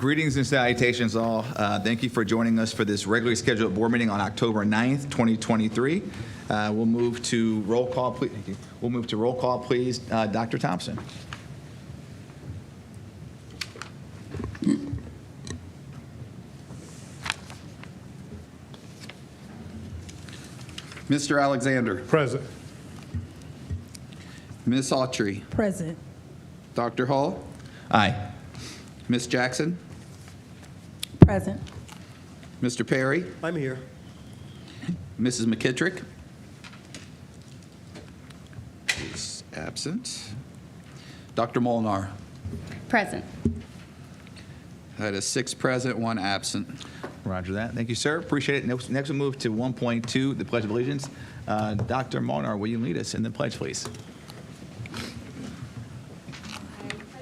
Greetings and salutations all. Thank you for joining us for this regularly scheduled board meeting on October 9th, 2023. We'll move to roll call, please. Thank you. We'll move to roll call, please. Dr. Thompson. Mr. Alexander. Present. Ms. Autry. Present. Dr. Hall. Aye. Ms. Jackson. Present. Mr. Perry. I'm here. Mrs. McKittrick. Is absent. Dr. Molnar. Present. That is 6 present, 1 absent. Roger that. Thank you, sir. Appreciate it. Next we'll move to 1.2, the Pledge of Allegiance. Dr. Molnar, will you lead us in the pledge, please?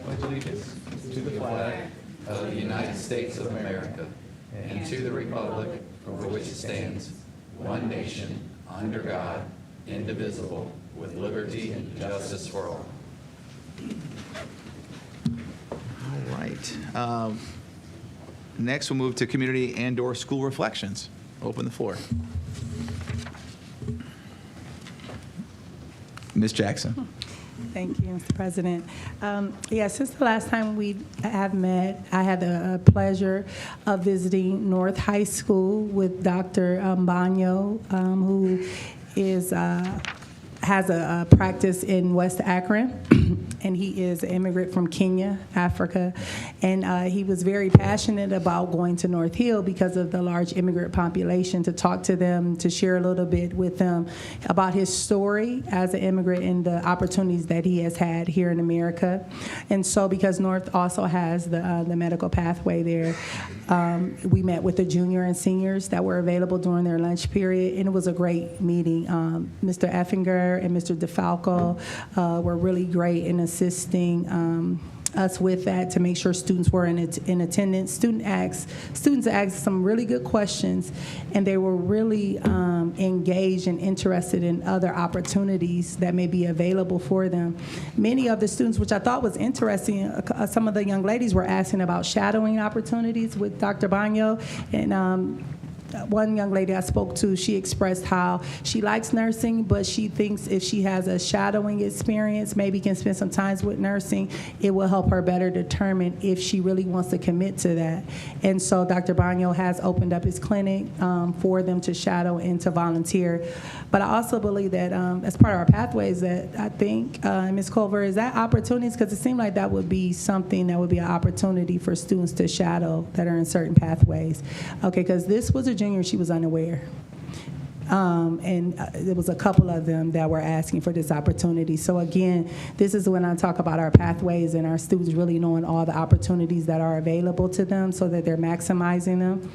Pledge allegiance to the flag of the United States of America and to the republic for which it stands, one nation, under God, indivisible, with liberty and justice for all. All right. Next, we'll move to community and/or school reflections. Open the floor. Ms. Jackson. Thank you, Mr. President. Since the last time we have met, I had the pleasure of visiting North High School with Dr. Banyo, who has a practice in West Akron. And he is an immigrant from Kenya, Africa. And he was very passionate about going to North Hill because of the large immigrant population, to talk to them, to share a little bit with them about his story as an immigrant and the opportunities that he has had here in America. And so because North also has the medical pathway there, we met with the junior and seniors that were available during their lunch period, and it was a great meeting. Mr. Effinger and Mr. DeFalco were really great in assisting us with that to make sure students were in attendance. Students asked some really good questions, and they were really engaged and interested in other opportunities that may be available for them. Many of the students, which I thought was interesting, some of the young ladies were asking about shadowing opportunities with Dr. Banyo, and one young lady I spoke to, she expressed how she likes nursing, but she thinks if she has a shadowing experience, maybe can spend some time with nursing, it will help her better determine if she really wants to commit to that. And so Dr. Banyo has opened up his clinic for them to shadow and to volunteer. But I also believe that as part of our pathways, that I think, Ms. Culver, is that opportunities, because it seemed like that would be something that would be an opportunity for students to shadow that are in certain pathways. Okay, because this was a junior, she was unaware. And there was a couple of them that were asking for this opportunity. So again, this is when I talk about our pathways and our students really knowing all the opportunities that are available to them so that they're maximizing them.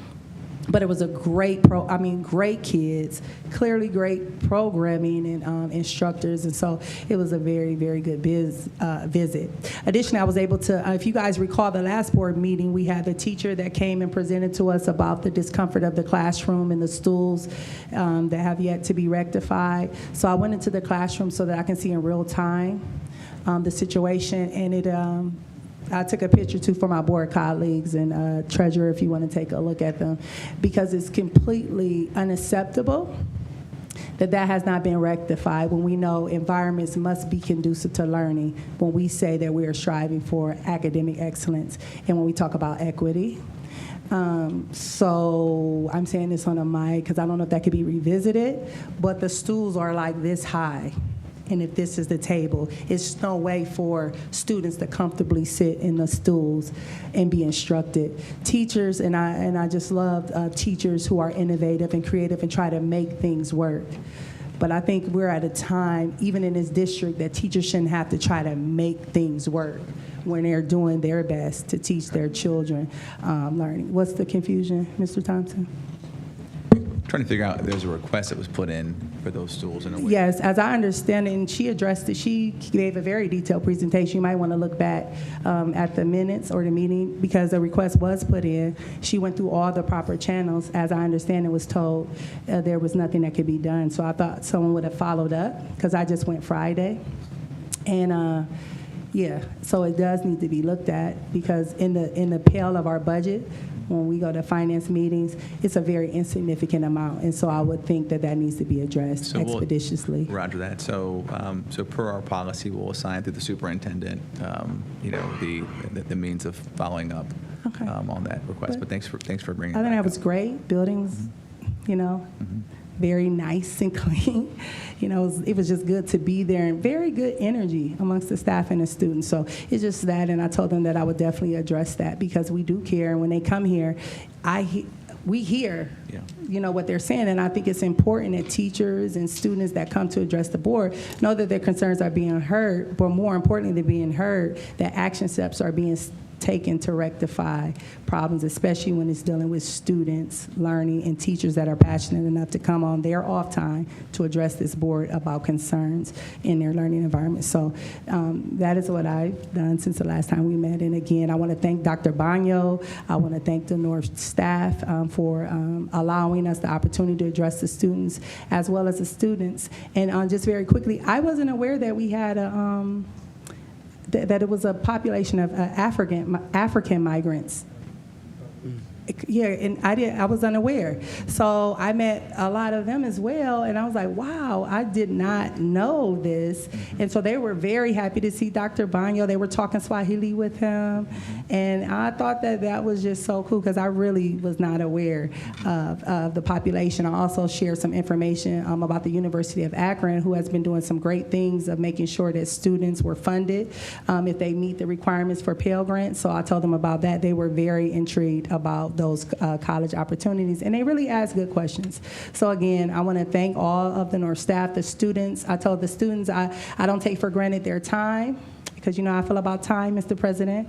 But it was a great great kids, clearly great programming and instructors, and so it was a very, very good visit. Additionally, I was able to, if you guys recall the last board meeting, we had the teacher that came and presented to us about the discomfort of the classroom and the stools that have yet to be rectified. So I went into the classroom so that I can see in real time the situation, and I took a picture, too, for my board colleagues and treasurer, if you want to take a look at them, because it's completely unacceptable that has not been rectified when we know environments must be conducive to learning, when we say that we are striving for academic excellence, and when we talk about equity. So I'm saying this on a mic because I don't know if that could be revisited, but the stools are like this high. And if this is the table, it's no way for students to comfortably sit in the stools and be instructed. Teachers, and I just love teachers who are innovative and creative and try to make things work. But I think we're at a time, even in this district, that teachers shouldn't have to try to make things work when they're doing their best to teach their children learning. What's the confusion, Mr. Thompson? Trying to figure out if there's a request that was put in for those stools in a way. Yes, as I understand it, and she addressed it, she gave a very detailed presentation. You might want to look back at the minutes or the meeting because the request was put in. She went through all the proper channels. As I understand it, was told there was nothing that could be done. So I thought someone would have followed up because I just went Friday. And Yeah, so it does need to be looked at, because in the pale of our budget, when we go to finance meetings, it's a very insignificant amount, and so I would think that needs to be addressed So we'll- expeditiously. Roger that. So, so per our policy, we'll assign to the superintendent, the means of following up Okay. on that request. But thanks for bringing it I think back that was up. great. Buildings, very nice and clean. It was just good to be there, and very good energy amongst the staff and the students. So it's just that, and I told them that I would definitely address that, because we do care. And when they come here, we hear, what they're saying, and I think it's important that teachers and students that come to address the board know that their concerns are being heard, but more importantly than being heard, that action steps are being taken to rectify problems, especially when it's dealing with students learning and teachers that are passionate enough to come on their off time to address this board about concerns in their learning environment. So that is what I've done since the last time we met. And again, I want to thank Dr. Bagno. I want to thank the North staff for allowing us the opportunity to address the students as well as the students. And just very quickly, I wasn't aware that we had that it was a population of African migrants. Yeah, and I was unaware. So I met a lot of them as well, and I was like, wow, I did not know this. And so they were very happy to see Dr. Bagno. They were talking Swahili with him, and I thought that was just so cool, because I really was not aware of the population. I also shared some information about the University of Akron, who has been doing some great things of making sure that students were funded if they meet the requirements for Pell Grants. So I told them about that. They were very intrigued about those college opportunities, and they really asked good questions. So again, I want to thank all of the North staff, the students. I told the students I don't take for granted their time, because you know how I feel about time, Mr. President.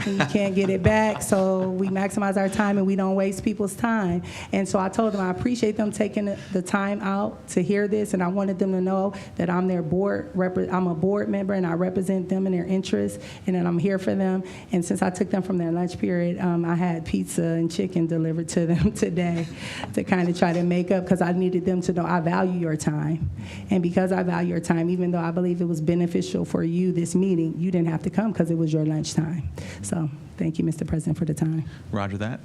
And you can't get it back, so we maximize our time and we don't waste people's time. And so I told them I appreciate them taking the time out to hear this, and I wanted them to know that I'm their board, I'm a board member, and I represent them and their interests, and that I'm here for them. And since I took them from their lunch period, I had pizza and chicken delivered to them today to kind of try to make up, because I needed them to know I value your time. And because I value your time, even though I believe it was beneficial for you, this meeting, you didn't have to come because it was your lunchtime. So thank you, Mr. President, for the time. Roger that.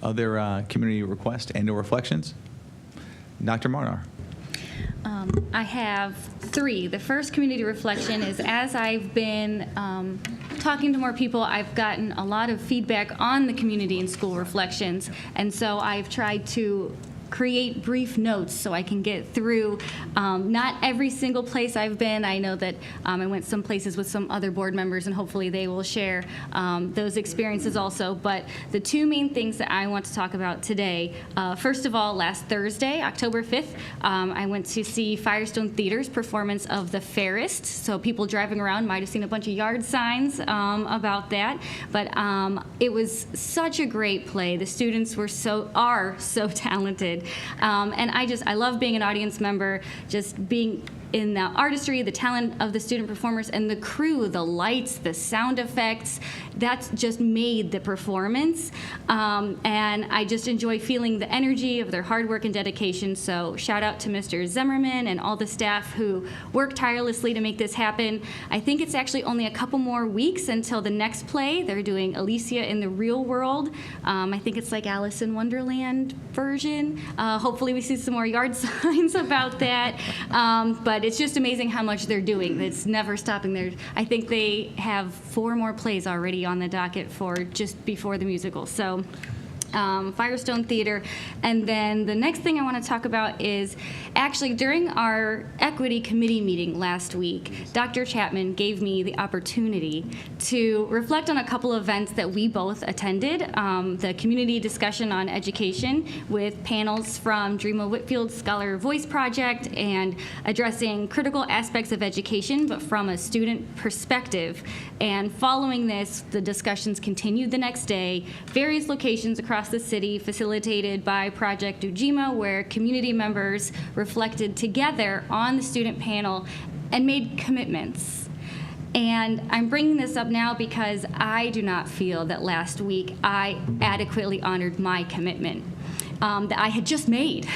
Other community requests and/or reflections? Dr. Marnar. I have 3. The first community reflection is, as I've been talking to more people, I've gotten a lot of feedback on the community and school reflections, and so I've tried to create brief notes so I can get through not every single place I've been. I know that I went some places with some other board members, and hopefully they will share those experiences also. But the 2 main things that I want to talk about today, first of all, last Thursday, October 5th, I went to see Firestone Theater's performance of The Fairest. So people driving around might have seen a bunch of yard signs about that. But it was such a great play. The students are so talented. And I love being an audience member, just being in the artistry, the talent of the student performers, and the crew, the lights, the sound effects. That's just made the performance. And I just enjoy feeling the energy of their hard work and dedication. So shout out to Mr. Zimmerman and all the staff who work tirelessly to make this happen. I think it's actually only a couple more weeks until the next play. They're doing Alicia in the Real World. I think it's like Alice in Wonderland version. Hopefully we see some more yard signs about that. But it's just amazing how much they're doing. It's never stopping there. I think they have 4 more plays already on the docket for just before the musical. So Firestone Theater. And then the next thing I want to talk about is actually during our equity committee meeting last week, Dr. Chapman gave me the opportunity to reflect on a couple of events that we both attended. The community discussion on education with panels from Dreama Whitfield's Scholar Voice Project and addressing critical aspects of education, but from a student perspective. And following this, the discussions continued the next day, various locations across the city facilitated by Project Ujima, where community members reflected together on the student panel and made commitments. And I'm bringing this up now because I do not feel that last week I adequately honored my commitment that I had just made.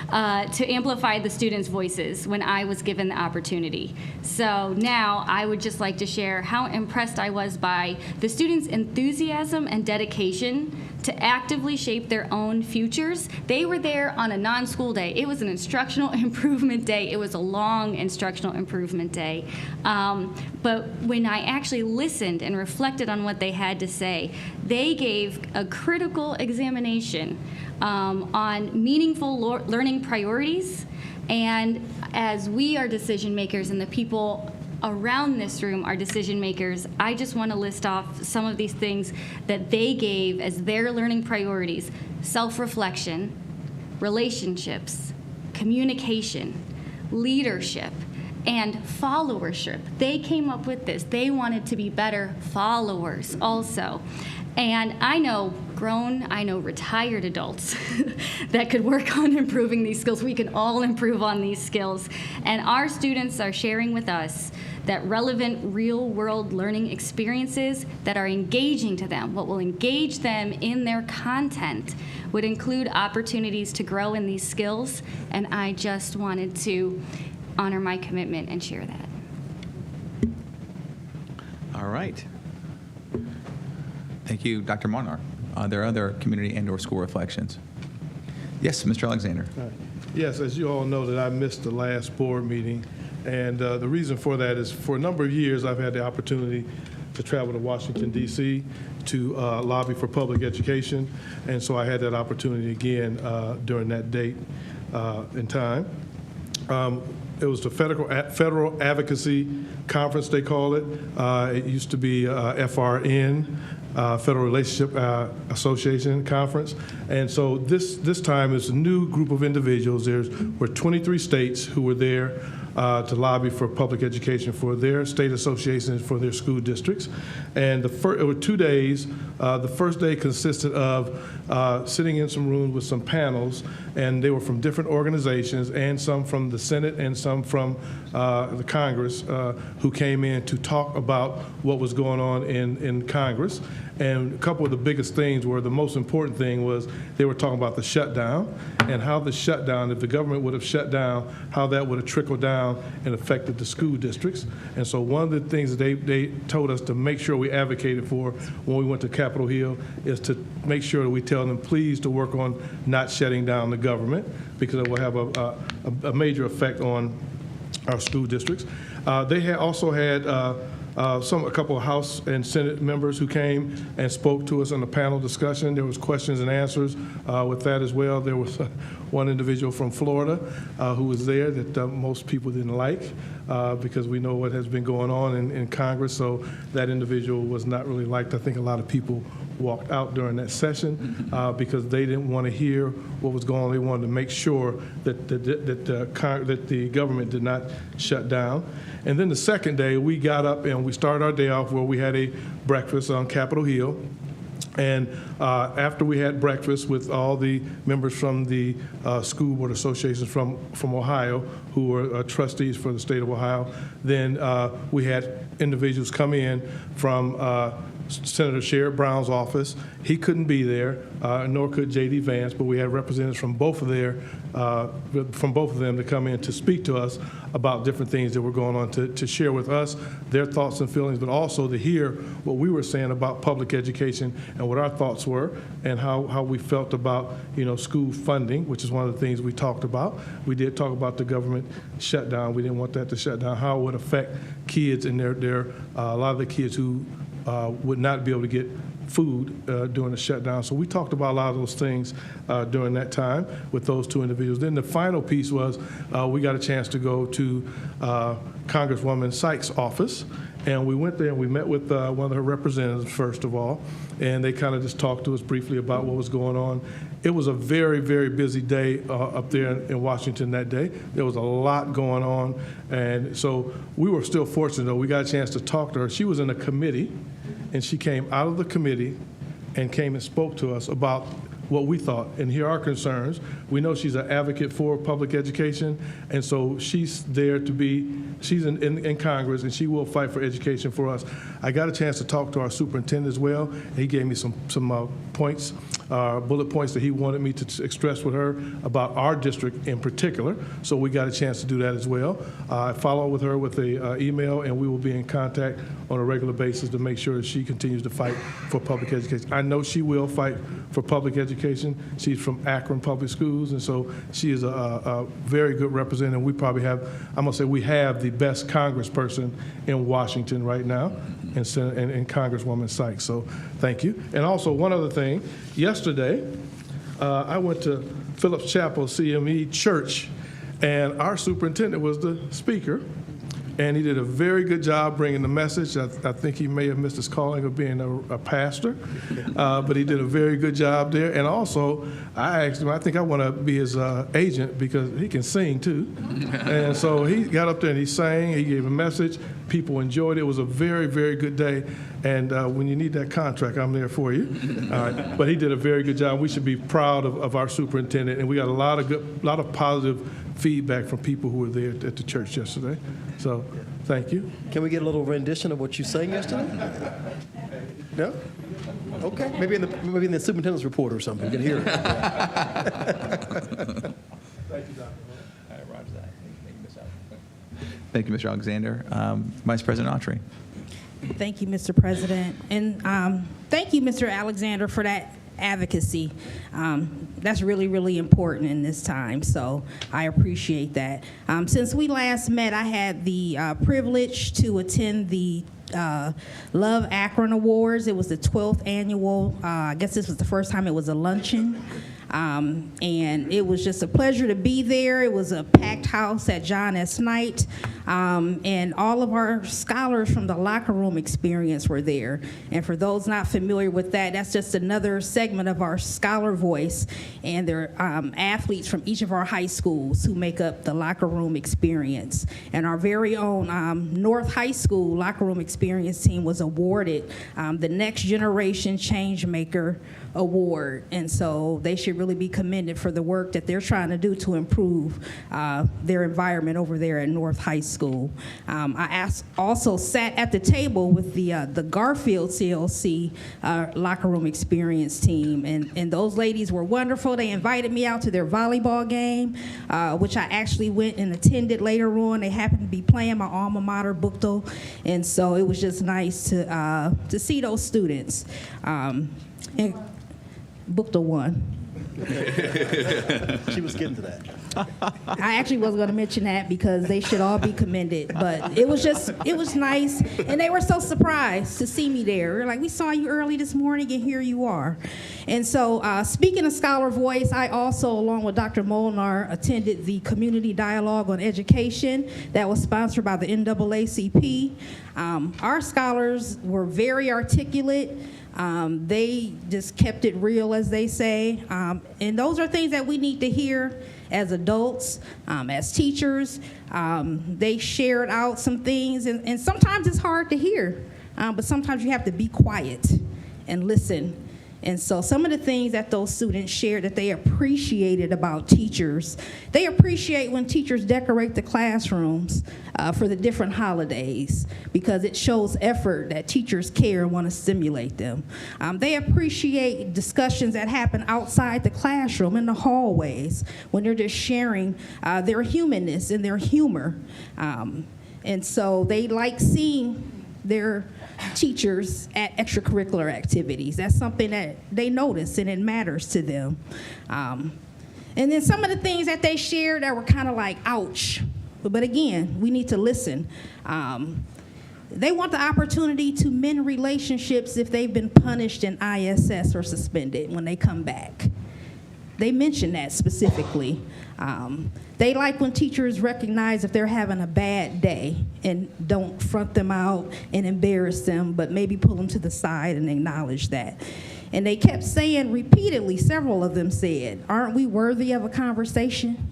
to amplify the students' voices when I was given the opportunity. So now I would just like to share how impressed I was by the students' enthusiasm and dedication to actively shape their own futures. They were there on a non-school day. It was an instructional improvement day. It was a long instructional improvement day. But when I actually listened and reflected on what they had to say, they gave a critical examination on meaningful learning priorities. And as we are decision makers and the people around this room are decision makers, I just want to list off some of these things that they gave as their learning priorities: self-reflection, relationships, communication, leadership, and followership. They came up with this. They wanted to be better followers also. And I know retired adults that could work on improving these skills. We can all improve on these skills. And our students are sharing with us that relevant real-world learning experiences that are engaging to them, what will engage them in their content, would include opportunities to grow in these skills. And I just wanted to honor my commitment and share that. All right. Thank you, Dr. Monar. Are there other community and/or school reflections? Yes, Mr. Alexander. Yes, as you all know, that I missed the last board meeting, and the reason for that is for a number of years I've had the opportunity to travel to Washington, D.C. to lobby for public education, and so I had that opportunity again during that date and time. It was the Federal Advocacy Conference, they call it. It used to be FRN, Federal Relationship Association Conference. And so this time is a new group of individuals. There were 23 states who were there to lobby for public education for their state associations, for their school districts. And it were 2 days. The first day consisted of sitting in some rooms with some panels, and they were from different organizations, and some from the Senate and some from the Congress, who came in to talk about what was going on in Congress. And a couple of the biggest things were, the most important thing was they were talking about the shutdown and how the shutdown, if the government would have shut down, how that would have trickled down and affected the school districts. And so one of the things that they told us to make sure we advocated for when we went to Capitol Hill is to make sure that we tell them, please, to work on not shutting down the government, because it will have a major effect on our school districts. They also had a couple of House and Senate members who came and spoke to us on the panel discussion. There was questions and answers with that as well. There was one individual from Florida who was there that most people didn't like because we know what has been going on in Congress. So that individual was not really liked. I think a lot of people walked out during that session because they didn't want to hear what was going on. They wanted to make sure that the government did not shut down. And then the second day, we got up and we started our day off where we had a breakfast on Capitol Hill. And after we had breakfast with all the members from the school board associations from Ohio, who were trustees for the state of Ohio, then we had individuals come in from Senator Sherrod Brown's office. He couldn't be there, nor could J.D. Vance, but we had representatives from both of them to come in to speak to us about different things that were going on, to share with us their thoughts and feelings, but also to hear what we were saying about public education and what our thoughts were and how we felt about, school funding, which is one of the things we talked about. We did talk about the government shutdown. We didn't want that to shut down, how it would affect kids and a lot of the kids who would not be able to get food during the shutdown. So we talked about a lot of those things during that time with those two individuals. Then the final piece was we got a chance to go to Congresswoman Sykes' office, and we went there and we met with one of her representatives first of all, and they kind of just talked to us briefly about what was going on. It was a very, very busy day up there in Washington that day. There was a lot going on, and so we were still fortunate, though. We got a chance to talk to her. She was in a committee, and she came out of the committee and came and spoke to us about what we thought and hear our concerns. We know she's an advocate for public education, and so she's there to be, she's in Congress, and she will fight for education for us. I got a chance to talk to our superintendent as well, and he gave me some points, bullet points that he wanted me to express with her about our district in particular, so we got a chance to do that as well. I follow with her with an email, and we will be in contact on a regular basis to make sure that she continues to fight for public education. I know she will fight for public education. She's from Akron Public Schools, and so she is a very good representative. We probably have, I'm going to say we have the best congressperson in Washington right now, and Congresswoman Sykes, so thank you. And also one other thing, yesterday I went to Phillips Chapel CME Church, and our superintendent was the speaker, and he did a very good job bringing the message. I think he may have missed his calling of being a pastor, but he did a very good job there. And also, I asked him, I think I want to be his agent because he can sing too. And so he got up there and he sang, he gave a message. People enjoyed it. It was a very, very good day. And when you need that contract, I'm there for you. All right. But he did a very good job. We should be proud of our superintendent. And we got a lot of positive feedback from people who were there at the church yesterday. So thank you. Can we get a little rendition of what you sang yesterday? No? Okay. Maybe in the superintendent's report or something. You can hear it. Thank you, Dr. All right, Roger that. Thank you, Mr. Alexander. Vice President Autry. Thank you, Mr. President. And thank you, Mr. Alexander, for that advocacy. That's really, really important in this time, so I appreciate that. Since we last met, I had the privilege to attend the Love Akron Awards. It was the 12th annual, I guess this was the first time it was a luncheon. And it was just a pleasure to be there. It was a packed house at John S. Knight, and all of our scholars from the locker room experience were there. And for those not familiar with that, that's just another segment of our scholar voice, and they're athletes from each of our high schools who make up the locker room experience. And our very own North High School locker room experience team was awarded the Next Generation Changemaker Award, and so they should really be commended for the work that they're trying to do to improve their environment over there at North High School. I also sat at the table with the Garfield CLC locker room experience team, and those ladies were wonderful. They invited me out to their volleyball game, which I actually went and attended later on. They happened to be playing my alma mater, Buchtel, and so it was just nice to see those students. And Buchtel won. She was getting to that. I actually wasn't going to mention that because they should all be commended, but it was nice, and they were so surprised to see me there. They're like, we saw you early this morning, and here you are. And so speaking of Scholar Voice, I also, along with Dr. Molnar, attended the Community Dialogue on Education that was sponsored by the NAACP. Our scholars were very articulate. They just kept it real, as they say. And those are things that we need to hear as adults, as teachers. They shared out some things, and sometimes it's hard to hear, but sometimes you have to be quiet and listen. And so some of the things that those students shared that they appreciated about teachers, they appreciate when teachers decorate the classrooms for the different holidays because it shows effort that teachers care and want to stimulate them. They appreciate discussions that happen outside the classroom in the hallways when they're just sharing their humanness and their humor. And so they like seeing their teachers at extracurricular activities. That's something that they notice and it matters to them. And then some of the things that they shared that were kind of like, ouch. But again, we need to listen. They want the opportunity to mend relationships if they've been punished in ISS or suspended when they come back. They mention that specifically. They like when teachers recognize if they're having a bad day and don't front them out and embarrass them, but maybe pull them to the side and acknowledge that. And they kept saying repeatedly, several of them said, aren't we worthy of a conversation?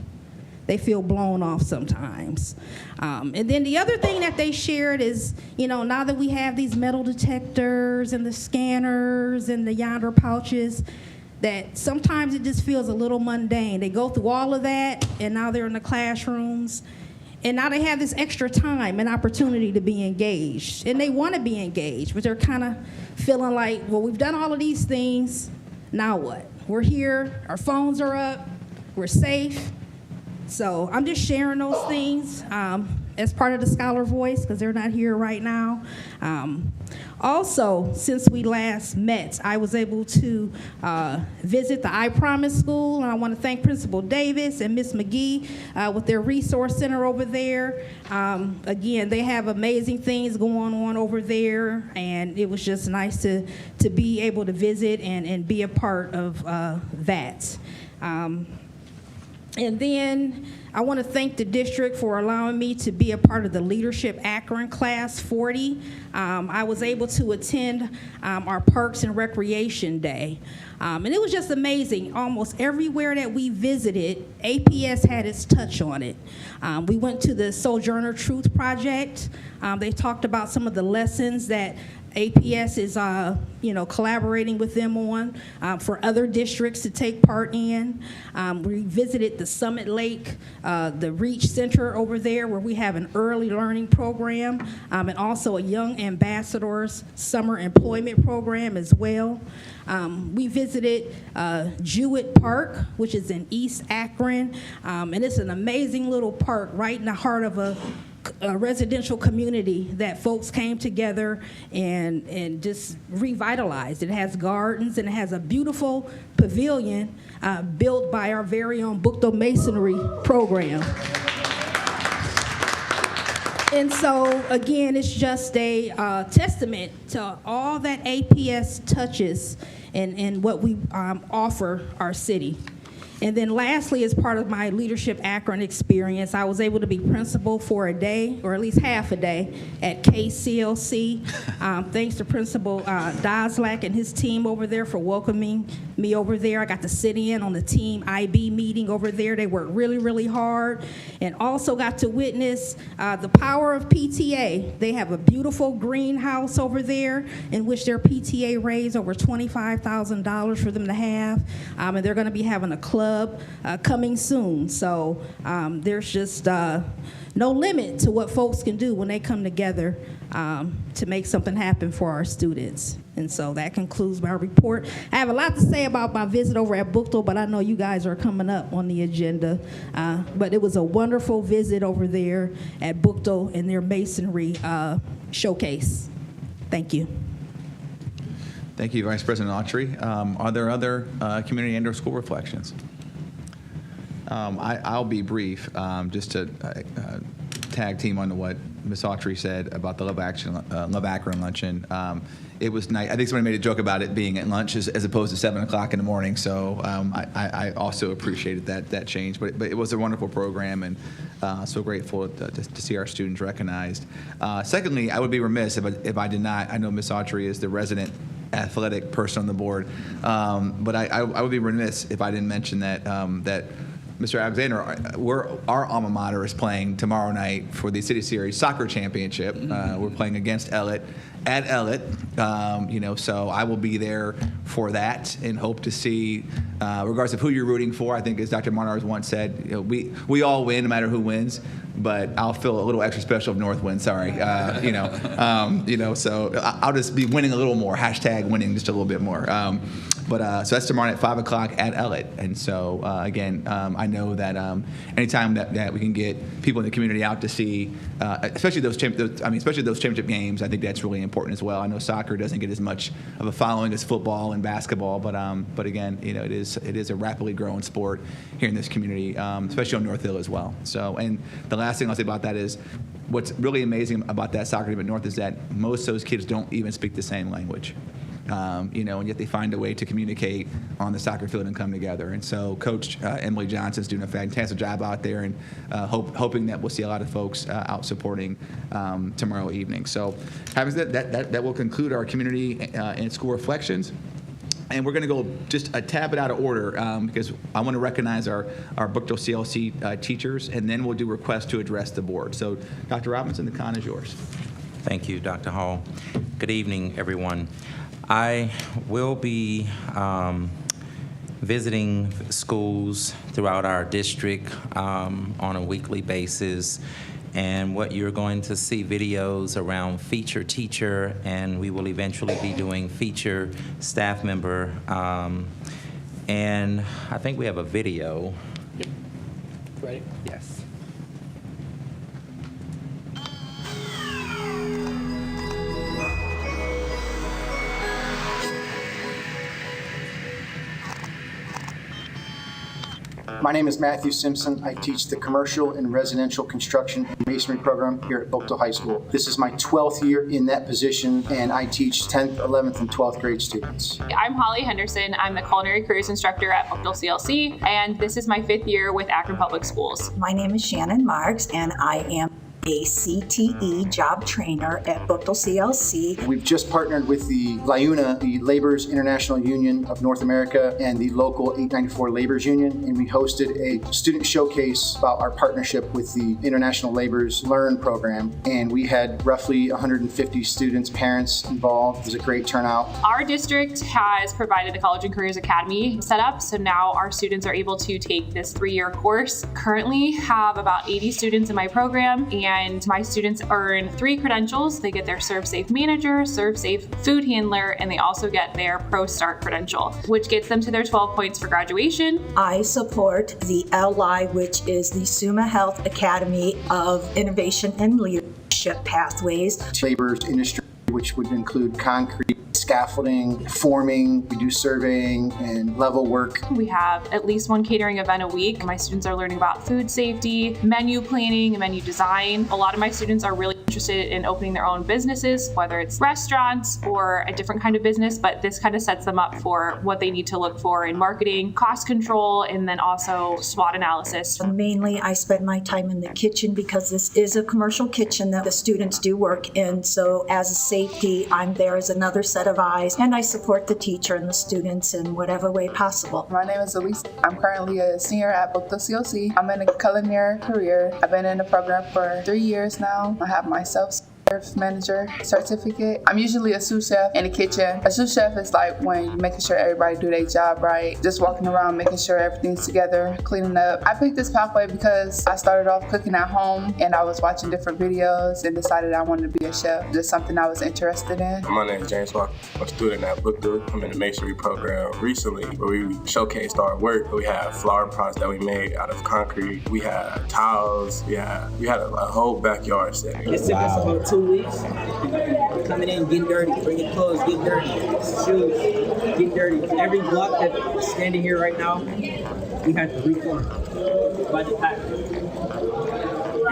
They feel blown off sometimes. And then the other thing that they shared is, now that we have these metal detectors and the scanners and the yonder pouches, that sometimes it just feels a little mundane. They go through all of that, and now they're in the classrooms, and now they have this extra time and opportunity to be engaged. And they want to be engaged, but they're kind of feeling like, well, we've done all of these things, now what? We're here, our phones are up, we're safe. So I'm just sharing those things as part of the Scholar Voice, because they're not here right now. Also, since we last met, I was able to visit the I Promise School, and I want to thank Principal Davis and Miss McGee with their resource center over there. Again, they have amazing things going on over there, and it was just nice to be able to visit and be a part of that. And then I want to thank the district for allowing me to be a part of the Leadership Akron Class 40. I was able to attend our Parks and Recreation Day. And it was just amazing. Almost everywhere that we visited, APS had its touch on it. We went to the Sojourner Truth Project. They talked about some of the lessons that APS is, collaborating with them on for other districts to take part in. We visited the Summit Lake, the Reach Center over there, where we have an early learning program, and also a Young Ambassadors Summer Employment Program as well. We visited Jewett Park, which is in East Akron, and it's an amazing little park right in the heart of a residential community that folks came together and just revitalized. It has gardens, and it has a beautiful pavilion built by our very own Buchtel Masonry program. And so, again, it's just a testament to all that APS touches and what we offer our city. And then lastly, as part of my Leadership Akron experience, I was able to be principal for a day, or at least half a day, at KCLC. Thanks to Principal Dozlak and his team over there for welcoming me over there. I got to sit in on the Team IB meeting over there. They worked really, really hard. And also got to witness the power of PTA. They have a beautiful greenhouse over there in which their PTA raised over $25,000 for them to have. And they're going to be having a club coming soon. So there's just no limit to what folks can do when they come together to make something happen for our students. And so that concludes my report. I have a lot to say about my visit over at Buchtel, but I know you guys are coming up on the agenda. But it was a wonderful visit over there at Buchtel in their masonry showcase. Thank you. Thank you, Vice President Autry. Are there other community and/or school reflections? I'll be brief, just to tag team on what Ms. Autry said about the Love Akron luncheon. It was nice. I think somebody made a joke about it being at lunch as opposed to 7 o'clock in the morning. So I also appreciated that change. But it was a wonderful program, and so grateful to see our students recognized. Secondly, I would be remiss if I did not. I know Ms. Autry is the resident athletic person on the board, but I would be remiss if I didn't mention that Mr. Alexander, our alma mater is playing tomorrow night for the City Series Soccer Championship. We're playing against Ellet at Ellet, so I will be there for that and hope to see, regardless of who you're rooting for. I think, as Dr. Monars once said, we all win no matter who wins, but I'll feel a little extra special if North wins. Sorry, so I'll just be winning a little more. # winning just a little bit more. So that's tomorrow night at 5 o'clock at Ellet. And so, again, I know that anytime that we can get people in the community out to see, especially those championship games, I think that's really important as well. I know soccer doesn't get as much of a following as football and basketball, but again, it is a rapidly growing sport here in this community, especially on North Hill as well. So, and the last thing I'll say about that is, what's really amazing about that soccer team at North is that most of those kids don't even speak the same language. And yet they find a way to communicate on the soccer field and come together. And so Coach Emily Johnson's doing a fantastic job out there, and hoping that we'll see a lot of folks out supporting tomorrow evening. So having said that will conclude our community and school reflections. And we're going to go just a tad bit out of order because I want to recognize our Buchtel CLC teachers, and then we'll do requests to address the board. So Dr. Robinson, the con is yours. Thank you, Dr. Hall. Good evening, everyone. I will be visiting schools throughout our district on a weekly basis. And what you're going to see videos around feature teacher, and we will eventually be doing feature staff member. And I think we have a video. Yep. Ready? Yes. My name is Matthew Simpson. I teach the commercial and residential construction and masonry program here at Oakdale High School. This is my 12th year in that position, and I teach 10th, 11th, and 12th grade students. I'm Holly Henderson. I'm the culinary careers instructor at Oakdale CLC, and this is my 5th year with Akron Public Schools. My name is Shannon Marks, and I am a CTE job trainer at Oakdale CLC. We've just partnered with the LIUNA, the Laborers International Union of North America, and the local 894 Laborers Union, and we hosted a student showcase about our partnership with the International Laborers Learn program, and we had roughly 150 students, parents involved. It was a great turnout. Our district has provided a College and Careers Academy set up, so now our students are able to take this 3-year course. Currently have about 80 students in my program, and my students earn 3 credentials. They get their Serve Safe Manager, Serve Safe Food Handler, and they also get their Pro Start credential, which gets them to their 12 points for graduation. I support the LI, which is the Summa Health Academy of Innovation and Leadership Pathways. Laborers industry, which would include concrete, scaffolding, forming, we do surveying and level work. We have at least 1 catering event a week. My students are learning about food safety, menu planning, and menu design. A lot of my students are really interested in opening their own businesses, whether it's restaurants or a different kind of business, but this kind of sets them up for what they need to look for in marketing, cost control, and then also SWOT analysis. Mainly, I spend my time in the kitchen because this is a commercial kitchen that the students do work in. So as a safety, I'm there as another set of eyes, and I support the teacher and the students in whatever way possible. My name is Elise. I'm currently a senior at Oakdale CLC. I'm in a culinary career. I've been in the program for 3 years now. I have my self-serve manager certificate. I'm usually a sous chef in the kitchen. A sous chef is like when you're making sure everybody do their job right, just walking around making sure everything's together, cleaning up. I picked this pathway because I started off cooking at home and I was watching different videos and decided I wanted to be a chef, just something I was interested in. My name is James Walker. I'm a student at Oakdale. I'm in the masonry program recently where we showcased our work. We had flower pots that we made out of concrete. We had tiles. We had a whole backyard setting. It took us about 2 weeks. Coming in, getting dirty, bringing clothes, get dirty, shoes, get dirty. Every block that's standing here right now, we had to reform by the pack.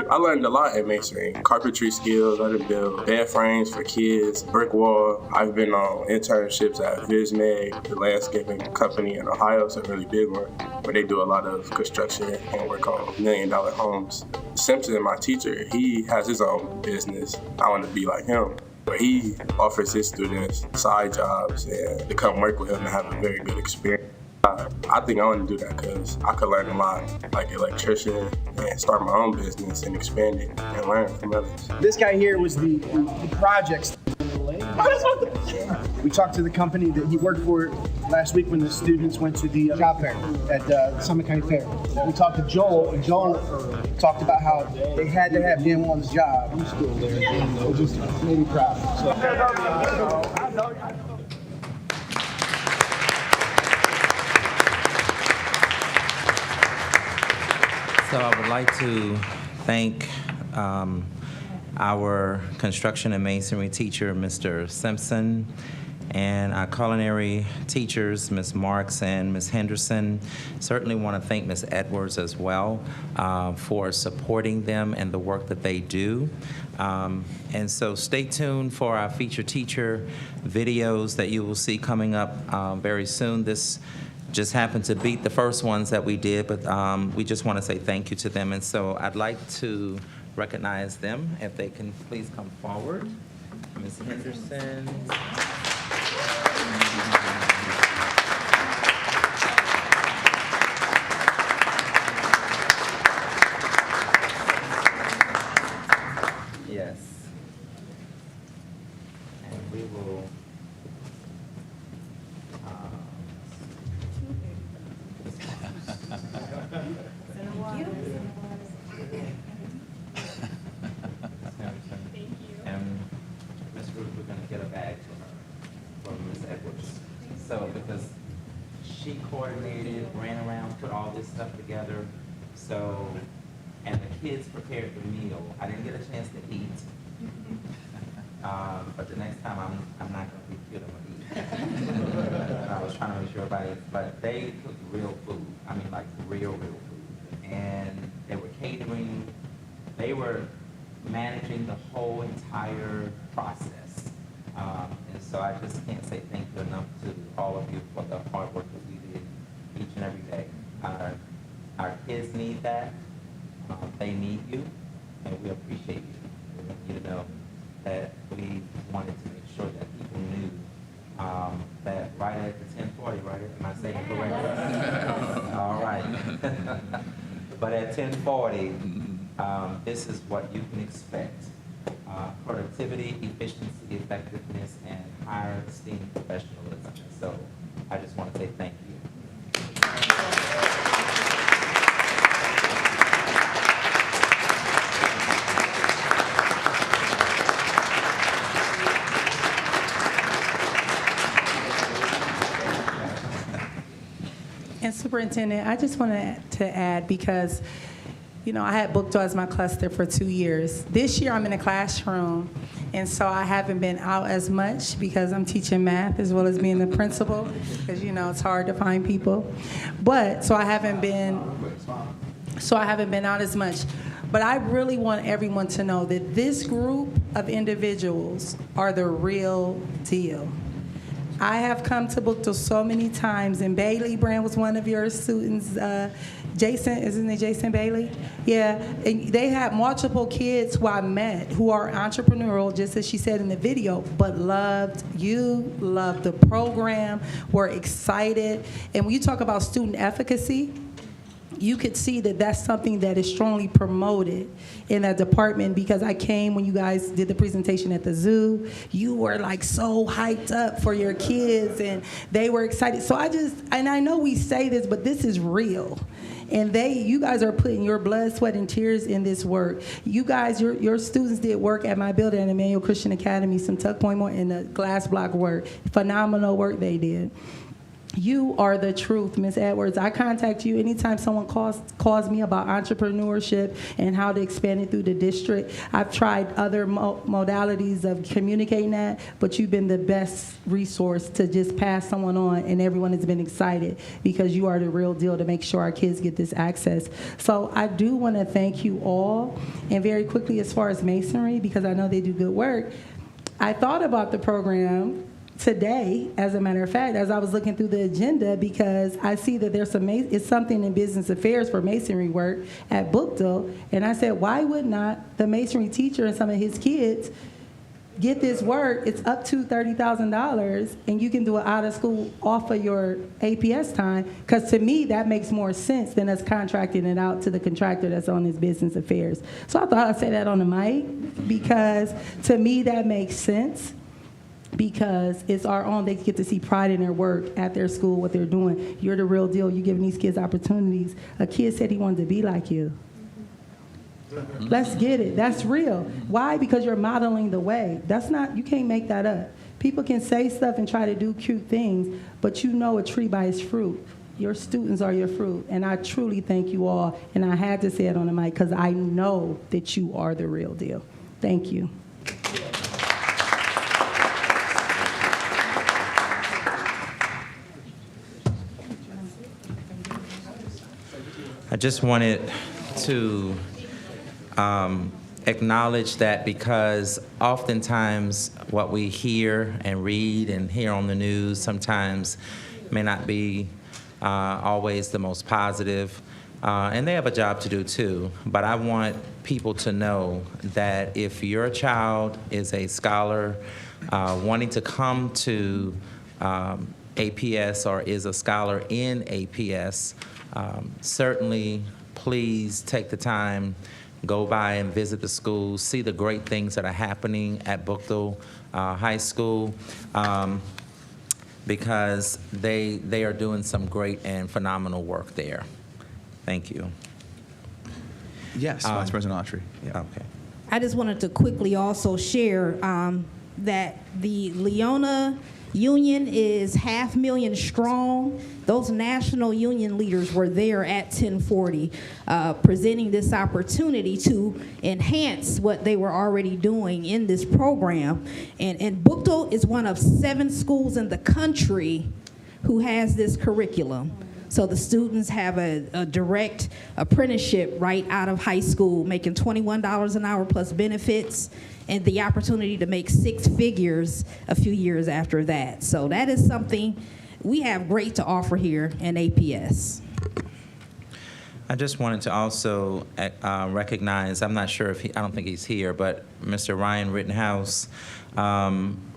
I learned a lot in masonry. Carpentry skills, I did build bed frames for kids, brick wall. I've been on internships at VisMed, the landscaping company in Ohio. It's a really big one, where they do a lot of construction and work on $1 million homes. Simpson, my teacher, he has his own business. I want to be like him. But he offers his students side jobs and to come work with him and have a very good experience. I think I want to do that because I could learn a lot, like electrician, and start my own business and expand it and learn from others. This guy here was the projects. We talked to the company that he worked for last week when the students went to the job fair at Summit County Fair. We talked to Joel, and Joel talked about how they had to have him on his job. He's still there. It just made me proud. So I would like to thank our construction and masonry teacher, Mr. Simpson, and our culinary teachers, Ms. Marks and Ms. Henderson. Certainly want to thank Ms. Edwards as well for supporting them and the work that they do. And so stay tuned for our feature teacher videos that you will see coming up very soon. This just happened to beat the first ones that we did, but we just want to say thank you to them. And so I'd like to recognize them, if they can please come forward. Ms. Henderson. Yes. And we will coordinated, ran around, put all this stuff together. So, and the kids prepared the meal. I didn't get a chance to eat. But the next time I'm not gonna be cute, I'm gonna eat. I was trying to make sure everybody, but they cooked real food. I mean, like real food. And they were catering, they were managing the whole entire process. And so I just can't say thank you enough to all of you for the hard work that we did each and every day. Our kids need that. They need you, and we appreciate you. You know, that we wanted to make sure that people knew that right at the 10:40, right? Am I saying it correctly? All right. But at 10:40, this is what you can expect. Productivity, efficiency, effectiveness, and higher esteemed professionalism. So I just want to say thank you. And Superintendent, I just wanted to add, because, you know, I had Booked as my cluster for 2 years. This year I'm in a classroom, and so I haven't been out as much because I'm teaching math as well as being the principal, because, you know, it's hard to find people. But, so I haven't been out as much. But I really want everyone to know that this group of individuals are the real deal. I have come to Booked so many times, and Bailey Brand was one of your students. Jason, isn't it Jason Bailey? Yeah, and they have multiple kids who I met who are entrepreneurial, just as she said in the video, but loved you, loved the program, were excited. And when you talk about student efficacy, you could see that that's something that is strongly promoted in that department, because I came when you guys did the presentation at the zoo. You were like so hyped up for your kids, and they were excited. So and I know we say this, but this is real. And you guys are putting your blood, sweat, and tears in this work. You guys, your students did work at my building at Emmanuel Christian Academy, some tuck point more in the glass block work. Phenomenal work they did. You are the truth, Ms. Edwards. I contact you anytime someone calls me about entrepreneurship and how to expand it through the district. I've tried other modalities of communicating that, but you've been the best resource to just pass someone on, and everyone has been excited because you are the real deal to make sure our kids get this access. So I do want to thank you all. And very quickly, as far as Masonry, because I know they do good work, I thought about the program today, as a matter of fact, as I was looking through the agenda, because I see that there's it's something in business affairs for masonry work at Booked, and I said, why would not the masonry teacher and some of his kids get this work? It's up to $30,000, and you can do it out of school off of your APS time, because to me, that makes more sense than us contracting it out to the contractor that's on his business affairs. So I thought I'd say that on the mic, because to me, that makes sense. Because it's our own, they get to see pride in their work at their school, what they're doing. You're the real deal. You're giving these kids opportunities. A kid said he wanted to be like you. Let's get it. That's real. Why? Because you're modeling the way. You can't make that up. People can say stuff and try to do cute things, but you know a tree by its fruit. Your students are your fruit. And I truly thank you all. And I had to say it on the mic because I know that you are the real deal. Thank you. I just wanted to acknowledge that, because oftentimes what we hear and read and hear on the news sometimes may not be always the most positive, and they have a job to do too. But I want people to know that if your child is a scholar wanting to come to APS or is a scholar in APS, certainly please take the time, go by and visit the schools, see the great things that are happening at Booked High School, because they are doing some great and phenomenal work there. Thank you. Yes, Vice President Autry. Yeah. Okay. I just wanted to quickly also share that the Leona Union is 500,000 strong. Those national union leaders were there at 1040, presenting this opportunity to enhance what they were already doing in this program. And Buchtel is one of 7 schools in the country who has this curriculum. So the students have a direct apprenticeship right out of high school, making $21 an hour plus benefits, and the opportunity to make 6 figures a few years after that. So that is something we have great to offer here in APS. I just wanted to also recognize, I'm not sure if I don't think he's here, but Mr. Ryan Rittenhouse.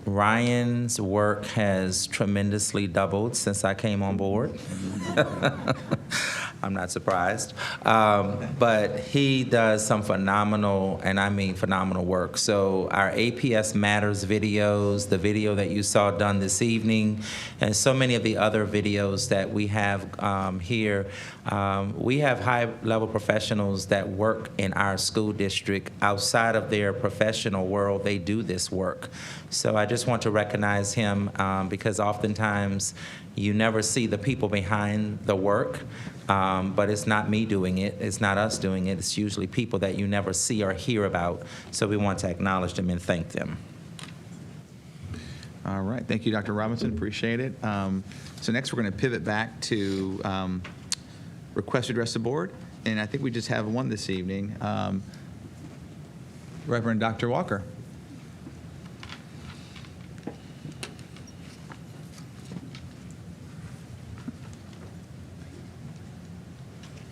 Ryan's work has tremendously doubled since I came on board. I'm not surprised. But he does some phenomenal, and I mean phenomenal work. So our APS Matters videos, the video that you saw done this evening, and so many of the other videos that we have here, we have high-level professionals that work in our school district. Outside of their professional world, they do this work. So I just want to recognize him because oftentimes you never see the people behind the work. But it's not me doing it. It's not us doing it. It's usually people that you never see or hear about. So we want to acknowledge them and thank them. All right. Thank you, Dr. Robinson. Appreciate it. So next we're going to pivot back to request to address the board. And I think we just have one this evening. Reverend Dr. Walker.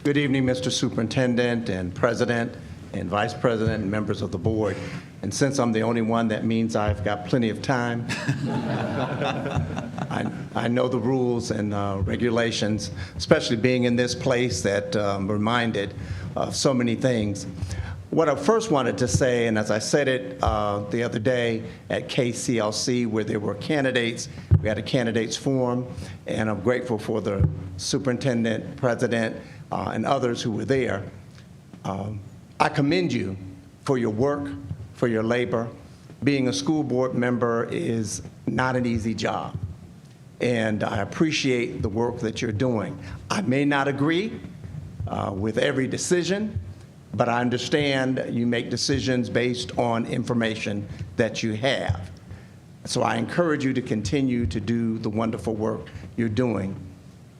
Good evening, Mr. Superintendent and President and Vice President and members of the board. And since I'm the only one, that means I've got plenty of time. I know the rules and regulations, especially being in this place that I'm reminded of so many things. What I first wanted to say, and as I said it the other day at KCLC where there were candidates, we had a candidates forum, and I'm grateful for the superintendent, president, and others who were there. I commend you for your work, for your labor. Being a school board member is not an easy job, and I appreciate the work that you're doing. I may not agree with every decision, but I understand you make decisions based on information that you have. So I encourage you to continue to do the wonderful work you're doing.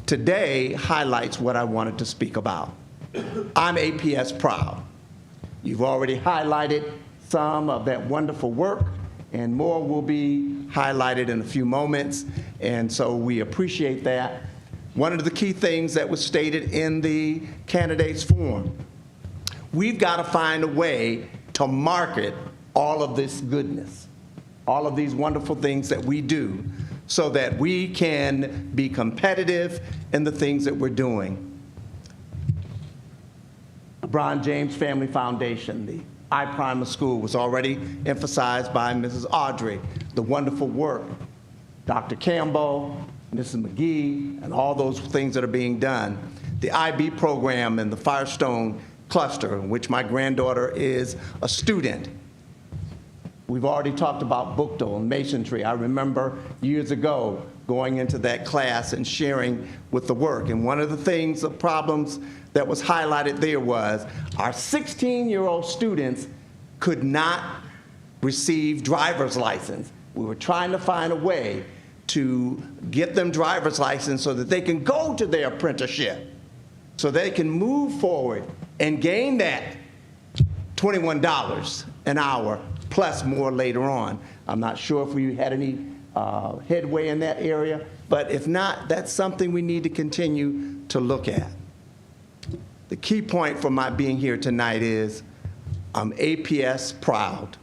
Today highlights what I wanted to speak about. I'm APS proud. You've already highlighted some of that wonderful work, and more will be highlighted in a few moments, and so we appreciate that. One of the key things that was stated in the candidates forum, we've got to find a way to market all of this goodness, all of these wonderful things that we do, so that we can be competitive in the things that we're doing. Brian James Family Foundation, the I-Primer School was already emphasized by Mrs. Audrey, the wonderful work. Dr. Campbell, Mrs. McGee, and all those things that are being done. The IB program and the Firestone cluster, in which my granddaughter is a student. We've already talked about Buchtel and masonry. I remember years ago going into that class and sharing with the work. And one of the things, the problems that was highlighted there was our 16-year-old students could not receive driver's license. We were trying to find a way to get them driver's license so that they can go to their apprenticeship, so they can move forward and gain that $21 an hour plus more later on. I'm not sure if we had any headway in that area, but if not, that's something we need to continue to look at. The key point for my being here tonight is I'm APS proud,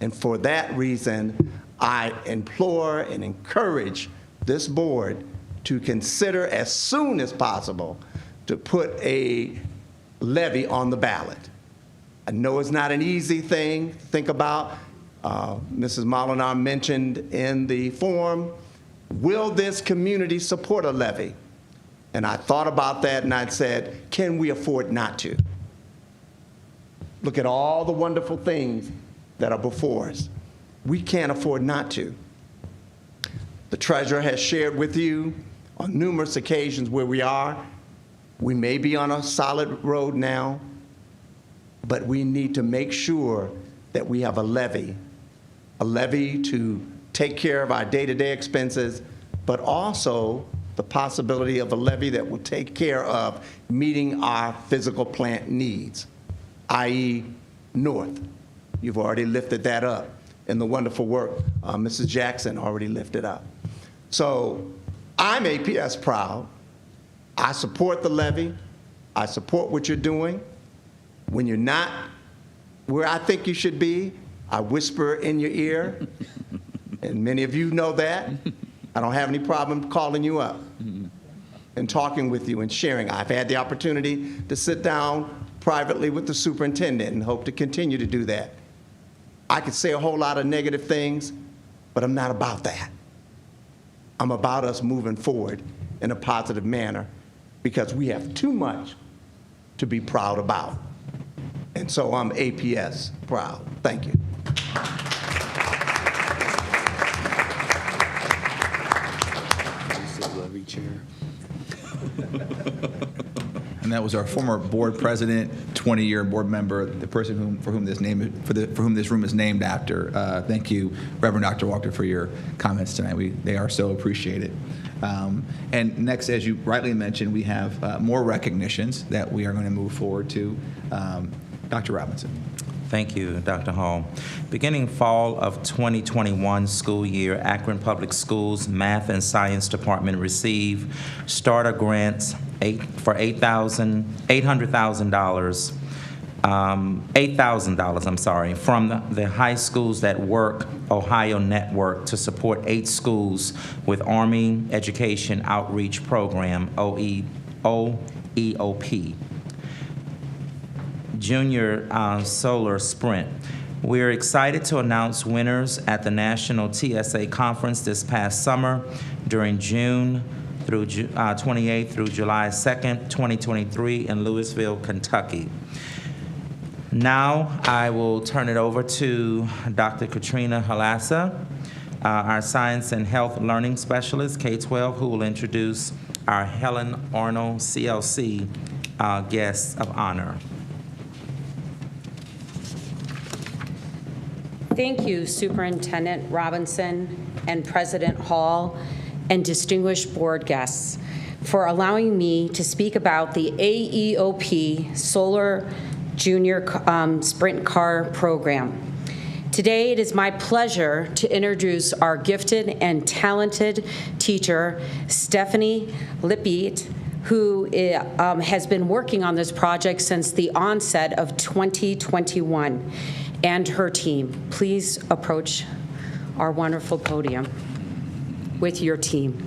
and for that reason, I implore and encourage this board to consider as soon as possible to put a levy on the ballot. I know it's not an easy thing to think about. Mrs. Molinar mentioned in the forum, will this community support a levy? And I thought about that and I said, can we afford not to? Look at all the wonderful things that are before us. We can't afford not to. The treasurer has shared with you on numerous occasions where we are. We may be on a solid road now, but we need to make sure that we have a levy to take care of our day-to-day expenses, but also the possibility of a levy that will take care of meeting our physical plant needs, i.e. North. You've already lifted that up in the wonderful work Mrs. Jackson already lifted up. So I'm APS proud. I support the levy. I support what you're doing. When you're not where I think you should be, I whisper in your ear, and many of you know that. I don't have any problem calling you up and talking with you and sharing. I've had the opportunity to sit down privately with the superintendent and hope to continue to do that. I could say a whole lot of negative things, but I'm not about that. I'm about us moving forward in a positive manner because we have too much to be proud about. And so I'm APS proud. Thank you. And that was our former board president, 20-year board member, the person for whom this room is named after. Thank you, Reverend Dr. Walker, for your comments tonight. They are so appreciated. And next, as you rightly mentioned, we have more recognitions that we are going to move forward to. Dr. Robinson. Thank you, Dr. Hall. Beginning fall of 2021 school year, Akron Public Schools Math and Science Department received starter grants for $8,000 from the High Schools That Work Ohio Network to support 8 schools with Army Education Outreach Program, OEOP. Junior Solar Sprint. We're excited to announce winners at the National TSA Conference this past summer during June through 28th through July 2nd, 2023 in Louisville, Kentucky. Now I will turn it over to Dr. Katrina Halassa, our Science and Health Learning Specialist, K-12, who will introduce our Helen Arnold CLC guests of honor. Thank you, Superintendent Robinson and President Hall and distinguished board guests for allowing me to speak about the AEOP Solar Junior Sprint Car Program. Today, it is my pleasure to introduce our gifted and talented teacher, Stephanie Lippiet, who has been working on this project since the onset of 2021. And her team. Please approach our wonderful podium with your team.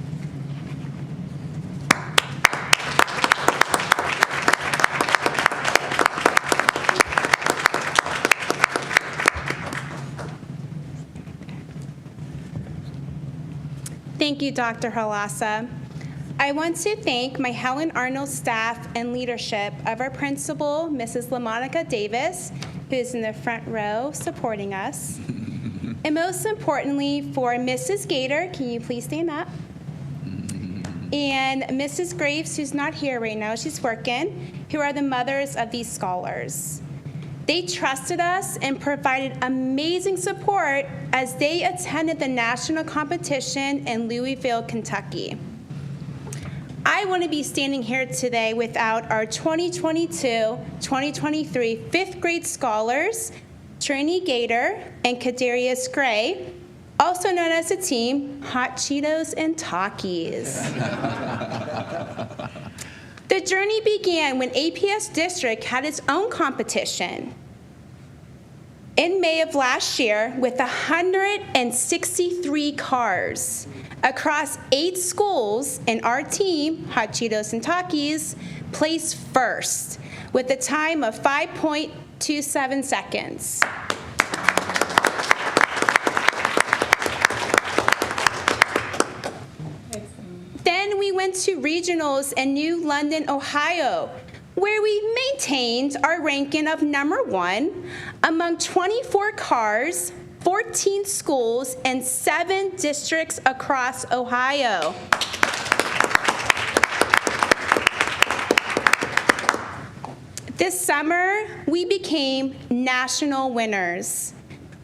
Thank you, Dr. Halassa. I want to thank my Helen Arnold staff and leadership of our principal, Mrs. LaMonica Davis, who's in the front row supporting us. And most importantly, for Mrs. Gator, can you please stand up? And Mrs. Graves, who's not here right now, she's working, who are the mothers of these scholars. They trusted us and provided amazing support as they attended the national competition in Louisville, Kentucky. I wouldn't be standing here today without our 2022-2023 fifth grade scholars, Trini Gator and Kadarius Gray, also known as the team Hot Cheetos and Takis. The journey began when APS District had its own competition in May of last year with 163 cars across 8 schools, and our team, Hot Cheetos and Takis, placed first with a time of 5.27 seconds. Then we went to regionals in New London, Ohio, where we maintained our ranking of #1 among 24 cars, 14 schools in 7 districts across Ohio. This summer, we became national winners.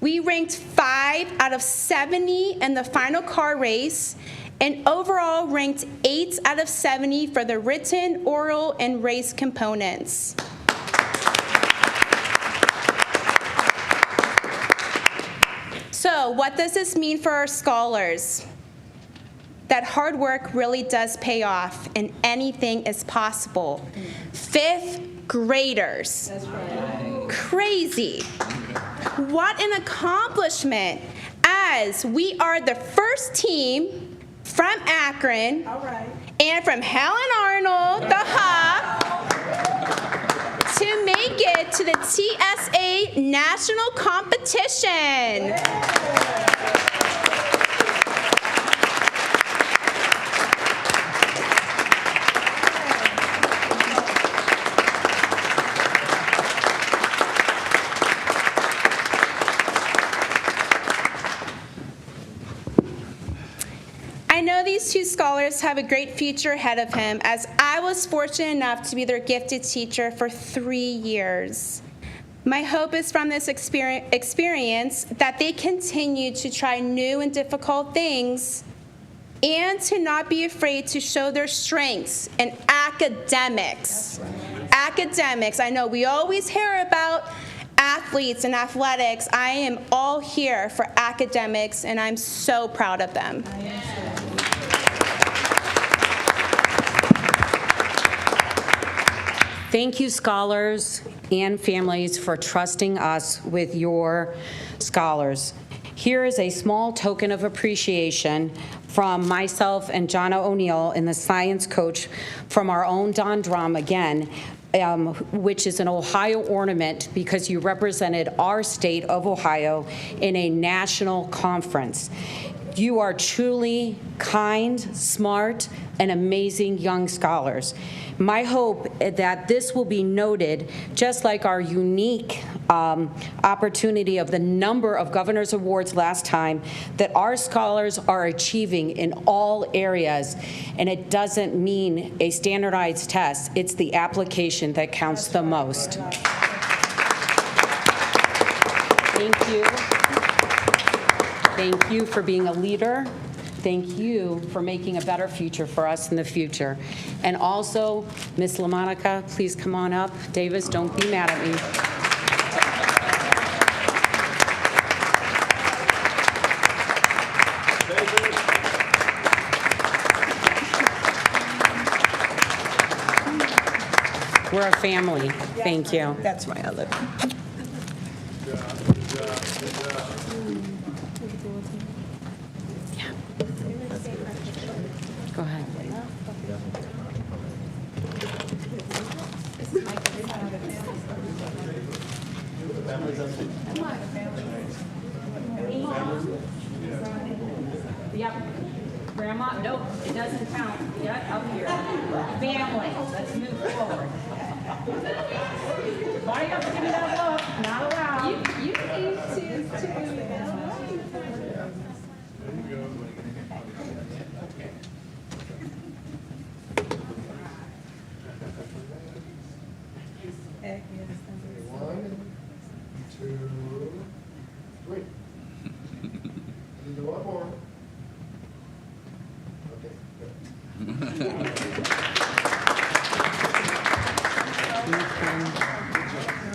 We ranked 5 out of 70 in the final car race, and overall ranked 8 out of 70 for the written, oral, and race components. So, what does this mean for our scholars? That hard work really does pay off, and anything is possible. 5th graders. That's right. Crazy. What an accomplishment, as we are the first team from Akron and from Helen Arnold, the hub, to make it to the TSA national competition. I know these 2 scholars have a great future ahead of him, as I was fortunate enough to be their gifted teacher for 3 years. My hope is from this experience that they continue to try new and difficult things and to not be afraid to show their strengths in academics. Academics, I know we always hear about athletes and athletics. I am all here for academics, and I'm so proud of them. Thank you, scholars and families, for trusting us with your scholars. Here is a small token of appreciation from myself and Jonna O'Neill and the science coach from our own Don Drum again, which is an Ohio ornament because you represented our state of Ohio in a national conference. You are truly kind, smart, and amazing young scholars. My hope that this will be noted, just like our unique opportunity of the number of Governor's Awards last time, that our scholars are achieving in all areas. And it doesn't mean a standardized test. It's the application that counts the most. Thank you. Thank you for being a leader. Thank you for making a better future for us in the future. And also, Miss LaMonica, please come on up. Davis, don't be mad at me. We're a family. Thank you. That's right, I love you. Go ahead. Yep. Grandma, nope, it doesn't count. Yep, up here. Family, let's move forward. Why do you have to give me that look? Not allowed. You need to.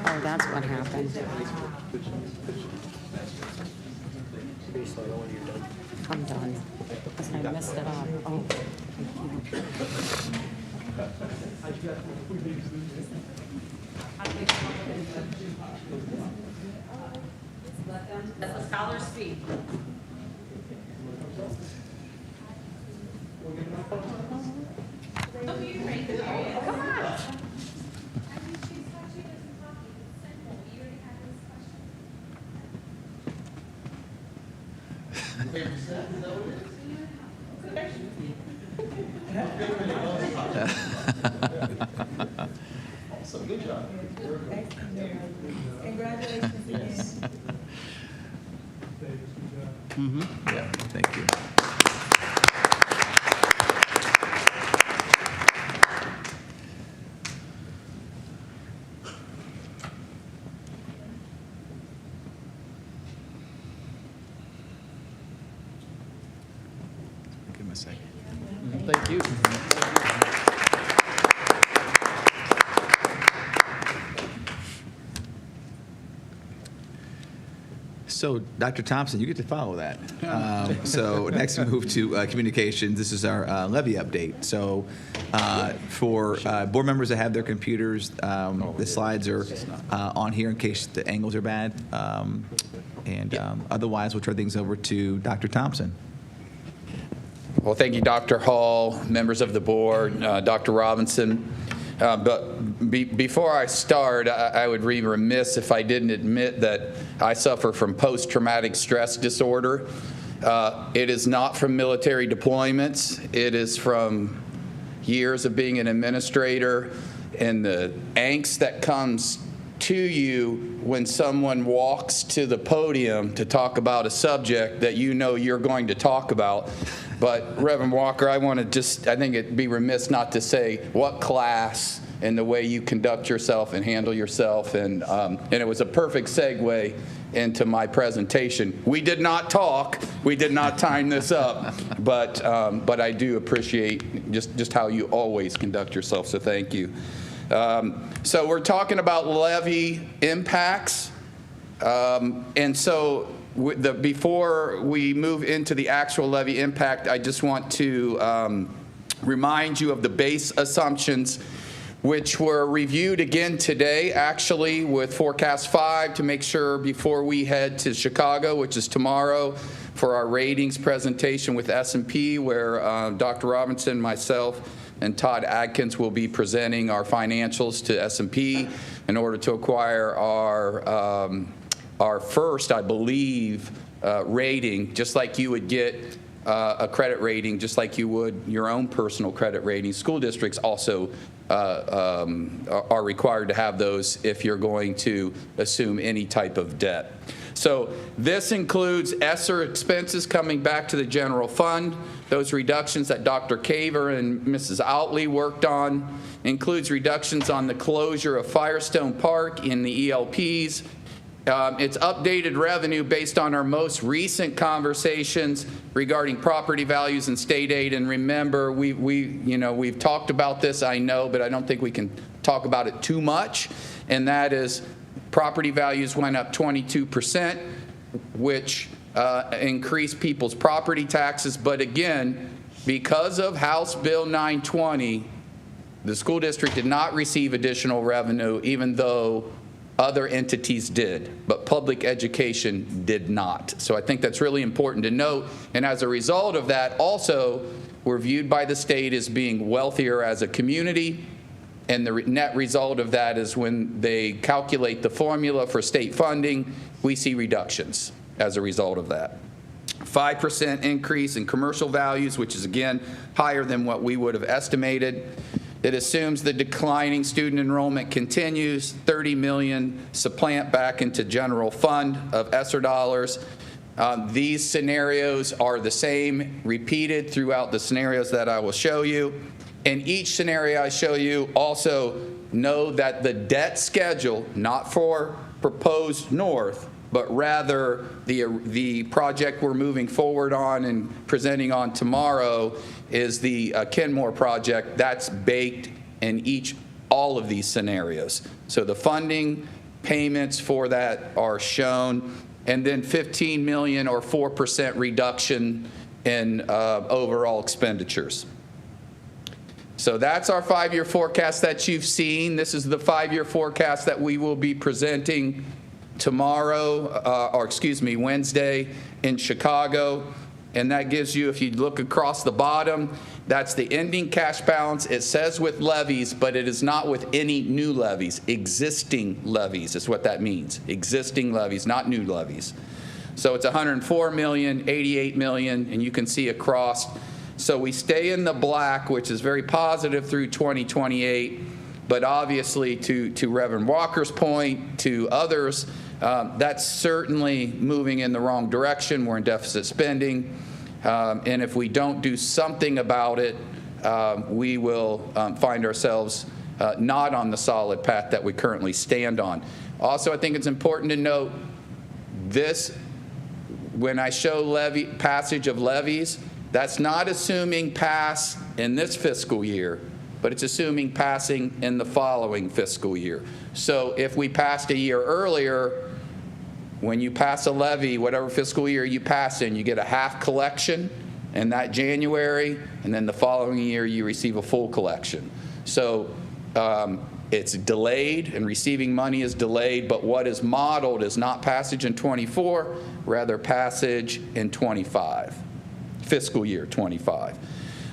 Oh, that's what happened. I'm done. I messed it up. Oh, let the scholars speak. Come on. Awesome, good job. Congratulations again. Yeah, thank you. Give him a second. Thank you. So, Dr. Thompson, you get to follow that. So next we move to communications. This is our levy update. So for board members that have their computers, the slides are on here in case the angles are bad. Otherwise, we'll turn things over to Dr. Thompson. Well, thank you, Dr. Hall, members of the board, Dr. Robinson. Before I start, I would be remiss if I didn't admit that I suffer from post-traumatic stress disorder. It is not from military deployments. It is from years of being an administrator and the angst that comes to you when someone walks to the podium to talk about a subject that you know you're going to talk about. But Reverend Walker, I think it'd be remiss not to say what class and the way you conduct yourself and handle yourself. And it was a perfect segue into my presentation. We did not talk. We did not time this up. But I do appreciate just how you always conduct yourself. So thank you. So we're talking about levy impacts. And so before we move into the actual levy impact, I just want to remind you of the base assumptions, which were reviewed again today, actually, with Forecast 5 to make sure before we head to Chicago, which is tomorrow, for our ratings presentation with S&P, where Dr. Robinson, myself, and Todd Adkins will be presenting our financials to S&P in order to acquire our first, I believe, rating, just like you would get a credit rating, just like you would your own personal credit rating. School districts also are required to have those if you're going to assume any type of debt. So this includes ESSER expenses coming back to the general fund. Those reductions that Dr. Caver and Mrs. Outley worked on includes reductions on the closure of Firestone Park in the ELPs. It's updated revenue based on our most recent conversations regarding property values and state aid. And remember, we've talked about this, I know, but I don't think we can talk about it too much. And that is property values went up 22%, which increased people's property taxes. But again, because of House Bill 920, the school district did not receive additional revenue, even though other entities did, but public education did not. So I think that's really important to note. And as a result of that, also, we're viewed by the state as being wealthier as a community. And the net result of that is when they calculate the formula for state funding, we see reductions as a result of that. 5% increase in commercial values, which is, again, higher than what we would have estimated. It assumes the declining student enrollment continues, 30 million supplant back into general fund of ESSER dollars. These scenarios are the same, repeated throughout the scenarios that I will show you. And each scenario I show you, also know that the debt schedule, not for proposed north, but rather the project we're moving forward on and presenting on tomorrow is the Kenmore project. That's baked in all of these scenarios. So the funding payments for that are shown, and then 15 million or 4% reduction in overall expenditures. So that's our 5-year forecast that you've seen. This is the 5-year forecast that we will be presenting tomorrow, Wednesday in Chicago. And that gives you, if you look across the bottom, that's the ending cash balance. It says with levies, but it is not with any new levies. Existing levies is what that means. Existing levies, not new levies. So it's 104 million, 88 million, and you can see across. So we stay in the black, which is very positive through 2028. But obviously, to Reverend Walker's point, to others, that's certainly moving in the wrong direction. We're in deficit spending. And if we don't do something about it, we will find ourselves not on the solid path that we currently stand on. Also, I think it's important to note this, when I show passage of levies, that's not assuming pass in this fiscal year, but it's assuming passing in the following fiscal year. So if we passed a year earlier, when you pass a levy, whatever fiscal year you pass in, you get a half collection in that January, and then the following year you receive a full collection. So it's delayed, and receiving money is delayed, but what is modeled is not passage in 24, rather passage in 25, fiscal year 25.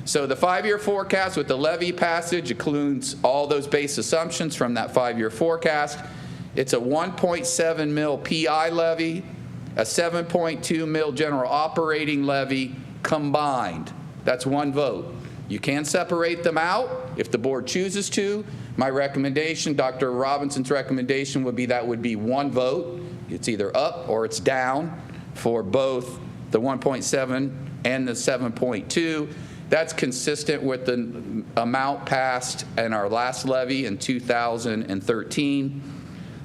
So the 5-year forecast with the levy passage includes all those base assumptions from that 5-year forecast. It's a 1.7 mil PI levy, a 7.2 mil general operating levy combined. That's one vote. You can separate them out if the board chooses to. My recommendation, Dr. Robinson's recommendation would be that would be one vote. It's either up or it's down for both the 1.7 and the 7.2. That's consistent with the amount passed in our last levy in 2013.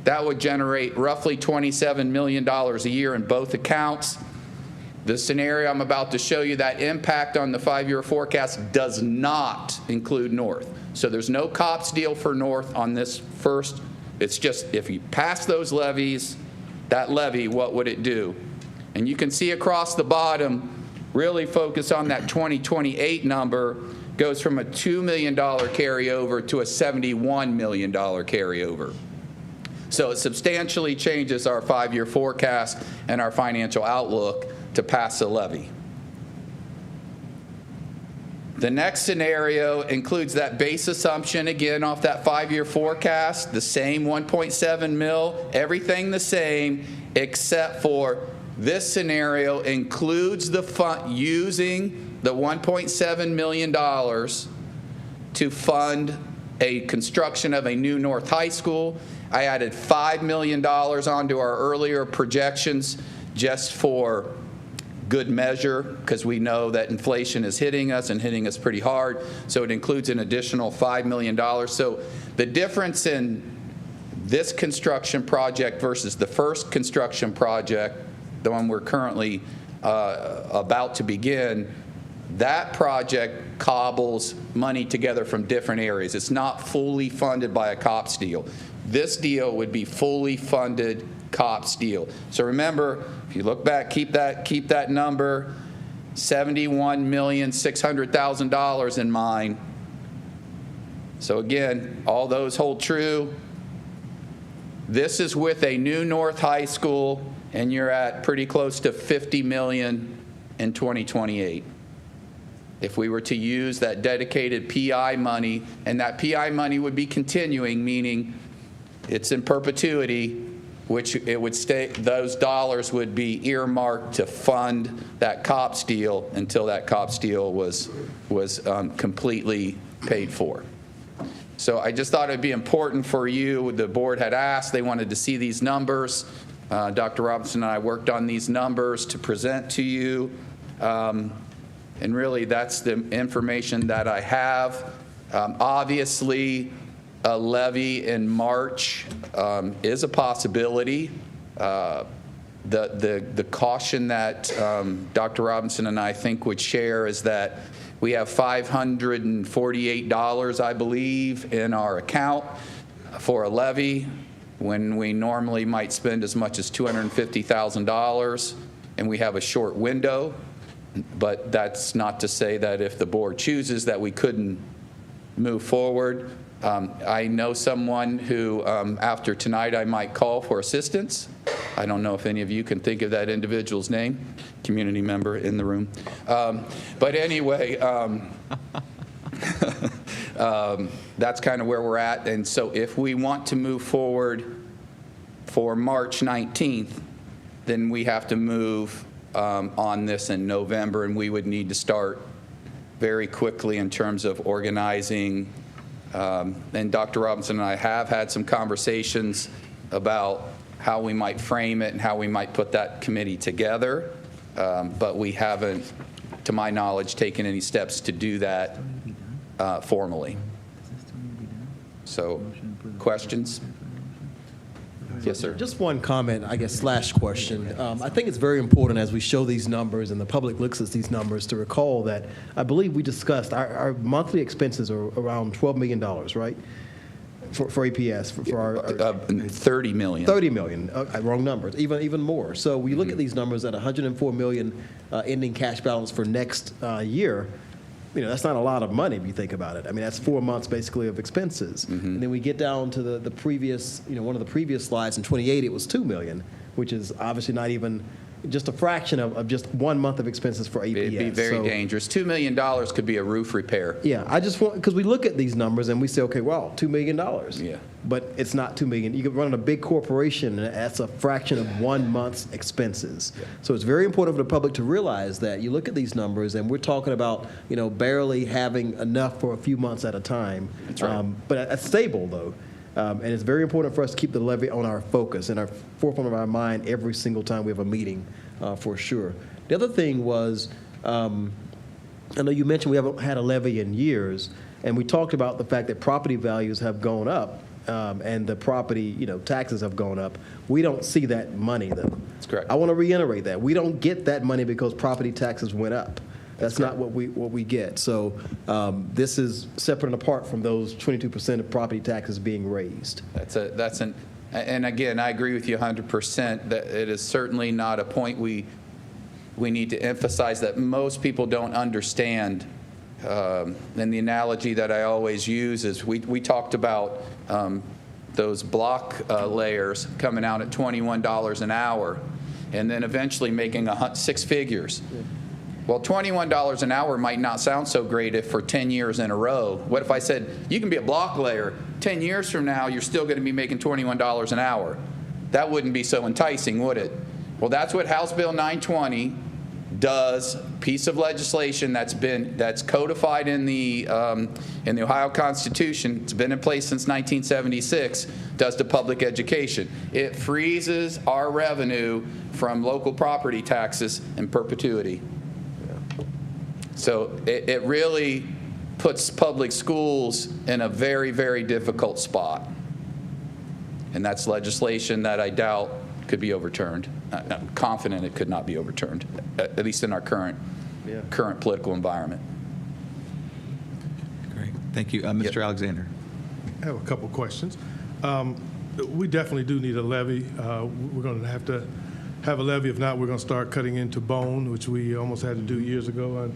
That would generate roughly $27 million a year in both accounts. The scenario I'm about to show you, that impact on the 5-year forecast does not include North. So there's no COPS deal for North on this first. It's just if you pass those levies, that levy, what would it do? And you can see across the bottom, really focus on that 2028 number, goes from a $2 million carryover to a $71 million carryover. So it substantially changes our 5-year forecast and our financial outlook to pass a levy. The next scenario includes that base assumption, again, off that 5-year forecast, the same 1.7 mil, everything the same, except for this scenario includes the fund using the $1.7 million to fund a construction of a new North High School. I added $5 million onto our earlier projections just for good measure, because we know that inflation is hitting us and hitting us pretty hard. So it includes an additional $5 million. So the difference in this construction project versus the first construction project, the one we're currently about to begin, that project cobbles money together from different areas. It's not fully funded by a COPS deal. This deal would be fully funded COPS deal. So remember, if you look back, keep that number, $71,600,000 in mind. So again, all those hold true. This is with a new North High School, and you're at pretty close to $50 million in 2028. If we were to use that dedicated PI money, and that PI money would be continuing, meaning it's in perpetuity, which it would stay, those dollars would be earmarked to fund that COPS deal until that COPS deal was completely paid for. So I just thought it'd be important for you. The board had asked, they wanted to see these numbers. Dr. Robinson and I worked on these numbers to present to you. And really, that's the information that I have. Obviously, a levy in March is a possibility. The caution that Dr. Robinson and I think would share is that we have $548, I believe, in our account for a levy when we normally might spend as much as $250,000, and we have a short window. But that's not to say that if the board chooses that we couldn't move forward. I know someone who, after tonight, I might call for assistance. I don't know if any of you can think of that individual's name, community member in the room. But anyway, that's kind of where we're at. And so if we want to move forward for March 19th, then we have to move on this in November, and we would need to start very quickly in terms of organizing And Dr. Robinson and I have had some conversations about how we might frame it and how we might put that committee together, but we haven't, to my knowledge, taken any steps to do that formally. So, questions? Yes, sir. Just one comment, I guess, / question. I think it's very important as we show these numbers and the public looks at these numbers to recall that I believe we discussed our monthly expenses are around $12 million, right? For APS, for our 30 million. 30 million, wrong numbers, even more. So we look at these numbers at 104 million ending cash balance for next year. You know, that's not a lot of money if you think about it. I mean, that's 4 months basically of expenses. And then we get down to the previous, one of the previous slides in 28, it was 2 million, which is obviously not even just a fraction of just 1 month of expenses for APS. It'd be very dangerous. $2 million could be a roof repair. Yeah, I just want, because we look at these numbers and we say, okay, well, $2 million. Yeah. But it's not $2 million. You can run a big corporation and that's a fraction of 1 month's expenses. Yeah. So it's very important for the public to realize that you look at these numbers and we're talking about, barely having enough for a few months at a time. That's right. But that's stable though. And it's very important for us to keep the levy on our focus and our forefront of our mind every single time we have a meeting, for sure. The other thing was, I know you mentioned we haven't had a levy in years, and we talked about the fact that property values have gone up, and the property, taxes have gone up. We don't see that money, though. That's correct. I want to reiterate that. We don't get that money because property taxes went up. That's not what we get. So this is separate and apart from those 22% of property taxes being raised. And again, I agree with you 100% that it is certainly not a point we need to emphasize that most people don't understand. And the analogy that I always use is we talked about those block layers coming out at $21 an hour and then eventually making 6 figures. Yeah. Well, $21 an hour might not sound so great if for 10 years in a row. What if I said, you can be a block layer, 10 years from now, you're still going to be making $21 an hour? That wouldn't be so enticing, would it? Well, that's what House Bill 920 does, piece of legislation that's codified in the Ohio Constitution. It's been in place since 1976, does to public education. It freezes our revenue from local property taxes in perpetuity. So it really puts public schools in a very, very difficult spot. And that's legislation that I doubt could be overturned. I'm confident it could not be overturned, at least in our current political environment. Great. Thank you. Mr. Alexander. I have a couple questions. We definitely do need a levy. We're going to have a levy. If not, we're going to start cutting into bone, which we almost had to do years ago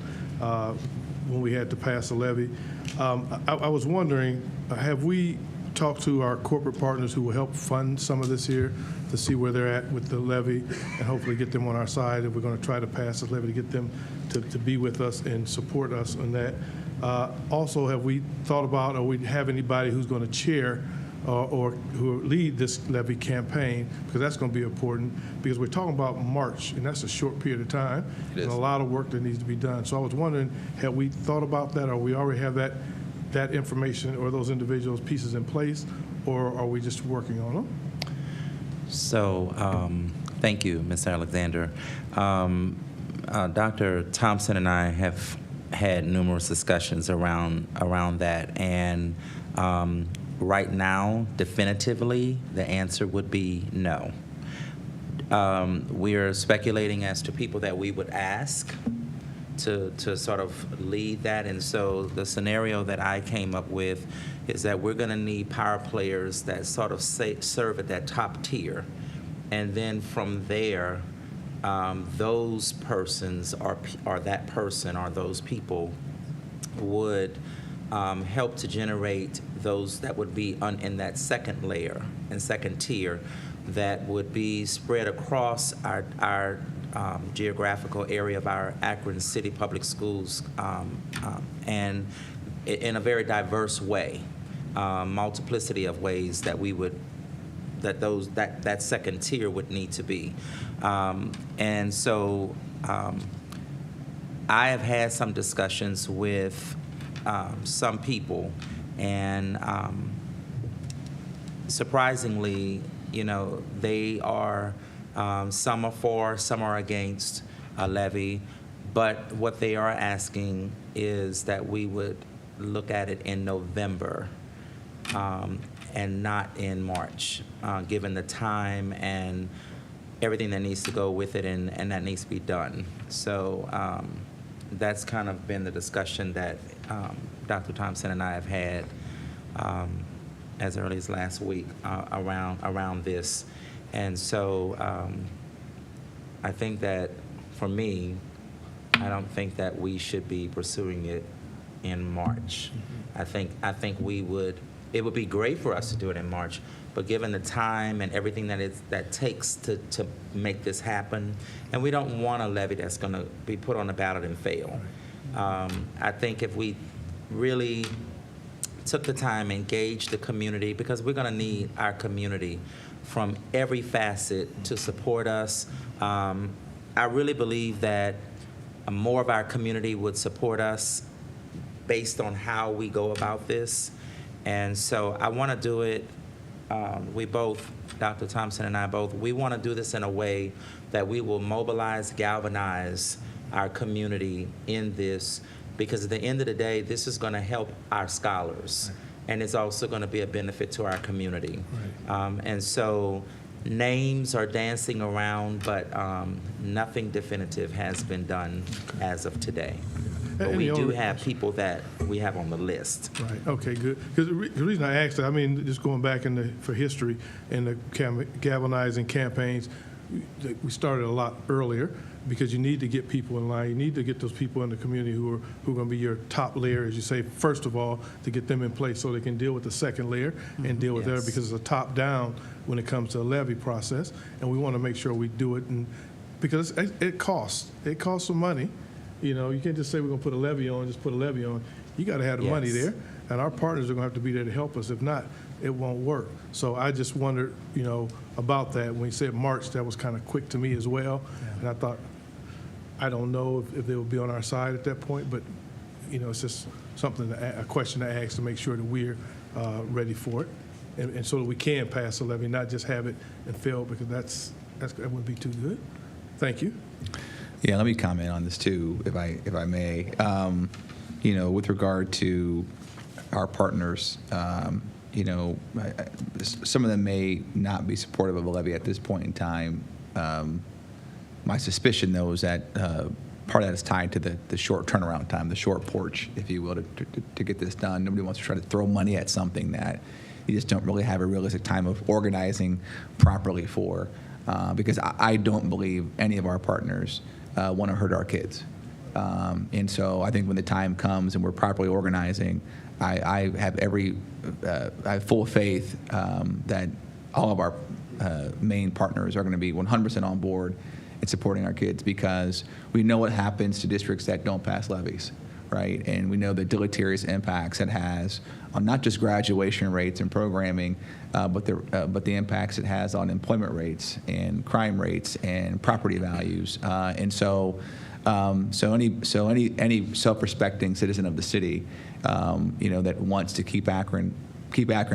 when we had to pass a levy. I was wondering, have we talked to our corporate partners who will help fund some of this here to see where they're at with the levy and hopefully get them on our side if we're going to try to pass this levy to get them to be with us and support us on that. Also, have we thought about, or we have anybody who's going to chair or who lead this levy campaign, because that's going to be important, because we're talking about March, and that's a short period of time, and a lot of work that needs to be done. So I was wondering, have we thought about that, or we already have that information or those individuals pieces in place, or are we just working on them? So thank you, Ms. Alexander. Dr. Thompson and I have had numerous discussions around that, and right now, definitively, the answer would be no. We are speculating as to people that we would ask to sort of lead that, and so the scenario that I came up with is that we're going to need power players that sort of serve at that top tier, and then from there, those persons or that person or those people would help to generate those that would be in that second layer and second tier that would be spread across our geographical area of our Akron City Public Schools and in a very diverse way, multiplicity of ways that we would that second tier would need to be. And so I have had some discussions with some people, And surprisingly, they are, some are for, some are against a levy, but what they are asking is that we would look at it in November and not in March, given the time and everything that needs to go with it and that needs to be done. So that's kind of been the discussion that Dr. Thompson and I have had as early as last week around this. And so I think that for me, I don't think that we should be pursuing it in March. I think it would be great for us to do it in March, but given the time and everything that takes to make this happen, and we don't want a levy that's going to be put on the ballot and fail. I think if we really took the time, engaged the community, because we're going to need our community from every facet to support us. I really believe that more of our community would support us based on how we go about this. And so I want to do it, we both, Dr. Thompson and I both, we want to do this in a way that we will mobilize, galvanize our community in this, because at the end of the day, this is going to help our scholars, and it's also going to be a benefit to our community. And so names are dancing around, but nothing definitive has been done as of today. But we do have people that we have on the list. Right, okay, good. Because the reason I asked that, I mean, just going back for history and the galvanizing campaigns, we started a lot earlier because you need to get people in line. You need to get those people in the community who are going to be your top layer, as you say, first of all, to get them in place so they can deal with the second layer and deal with that, because it's a top-down when it comes to a levy process. And we want to make sure we do it, because it costs. It costs some money. You can't just say we're going to put a levy on, just put a levy on. You got to have the money there, and our partners are going to have to be there to help us. If not, it won't work. So I just wondered, about that. When you said March, that was kind of quick to me as well. And I thought, I don't know if they will be on our side at that point, but it's just something, a question to ask to make sure that we're ready for it, and so that we can pass a levy, not just have it and fail, because that wouldn't be too good. Thank you. Yeah, let me comment on this too, if I may. With regard to our partners, some of them may not be supportive of a levy at this point in time. My suspicion, though, is that part of that is tied to the short turnaround time, the short porch, if you will, to get this done. Nobody wants to try to throw money at something that you just don't really have a realistic time of organizing properly for, because I don't believe any of our partners want to hurt our kids. And so I think when the time comes and we're properly organizing, I have full faith that all of our main partners are going to be 100% on board in supporting our kids, because we know what happens to districts that don't pass levies, right? And we know the deleterious impacts it has on not just graduation rates and programming, but the impacts it has on employment rates and crime rates and property values. And so any self-respecting citizen of the city, that wants to keep Akron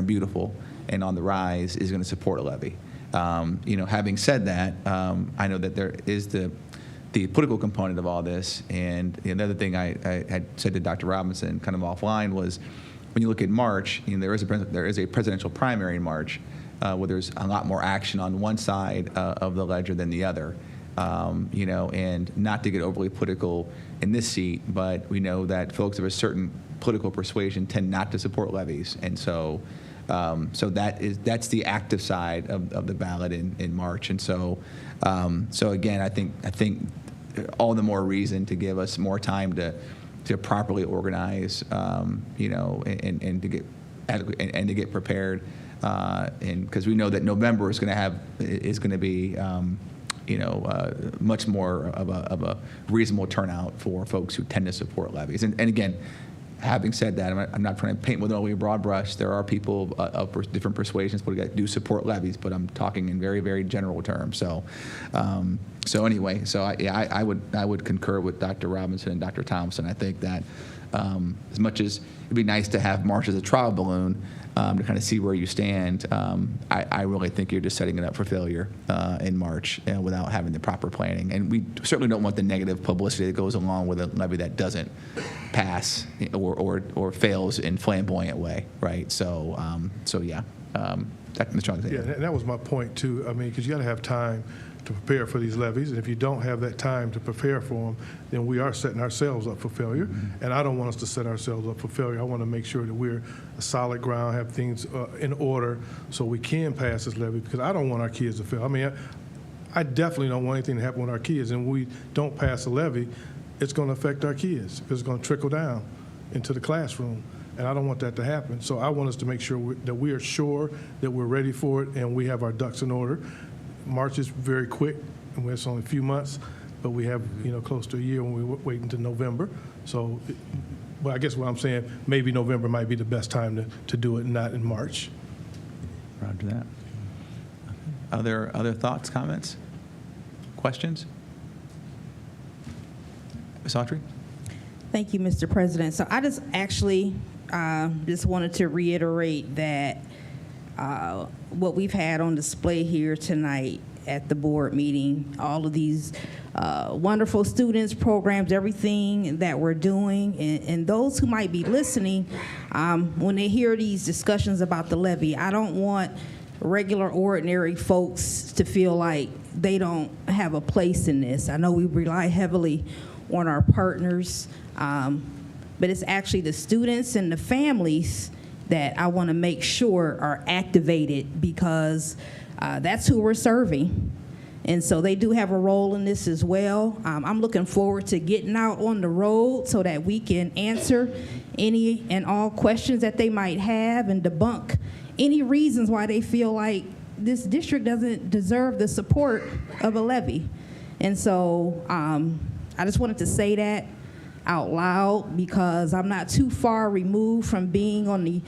beautiful and on the rise is going to support a levy. Having said that, I know that there is the political component of all this, and another thing I had said to Dr. Robinson kind of offline was, when you look at March, there is a presidential primary in March, where there's a lot more action on one side of the ledger than the other. And not to get overly political in this seat, but we know that folks of a certain political persuasion tend not to support levies, and so that's the active side of the ballot in March, and so again, I think all the more reason to give us more time to properly organize, and to get adequate and to get prepared, and because we know that November is going to be much more of a reasonable turnout for folks who tend to support levies. And again, Having said that, I'm not trying to paint with only a broad brush. There are people of different persuasions that do support levies, but I'm talking in very, very general terms. So, anyway, I would concur with Dr. Robinson and Dr. Thompson. I think that as much as it'd be nice to have March as a trial balloon to kind of see where you stand, I really think you're just setting it up for failure in March without having the proper planning. And we certainly don't want the negative publicity that goes along with a levy that doesn't pass or fails in flamboyant way, right? So yeah. Mr. Johnson. Yeah, and that was my point too. I mean, because you got to have time to prepare for these levies, and if you don't have that time to prepare for them, then we are setting ourselves up for failure. Mm-hmm. And I don't want us to set ourselves up for failure. I want to make sure that we're a solid ground, have things in order, so we can pass this levy. Because I don't want our kids to fail. I mean, I definitely don't want anything to happen with our kids. And when we don't pass a levy, it's going to affect our kids. It's going to trickle down into the classroom. And I don't want that to happen. So I want us to make sure that we are sure that we're ready for it and we have our ducks in order. March is very quick, and it's only a few months, but we have close to a year when we wait until November. So, well, I guess what I'm saying, maybe November might be the best time to do it, not in March. Roger that. Other thoughts, comments, questions? Ms. Autry? Thank you, Mr. President. So I just actually just wanted to reiterate that what we've had on display here tonight at the board meeting, all of these wonderful students, programs, everything that we're doing, and those who might be listening, when they hear these discussions about the levy, I don't want regular, ordinary folks to feel like they don't have a place in this. I know we rely heavily on our partners, but it's actually the students and the families that I want to make sure are activated, because that's who we're serving. And so they do have a role in this as well. I'm looking forward to getting out on the road so that we can answer any and all questions that they might have and debunk any reasons why they feel like this district doesn't deserve the support of a levy. And so I just wanted to say that out loud, because I'm not too far removed from being on the,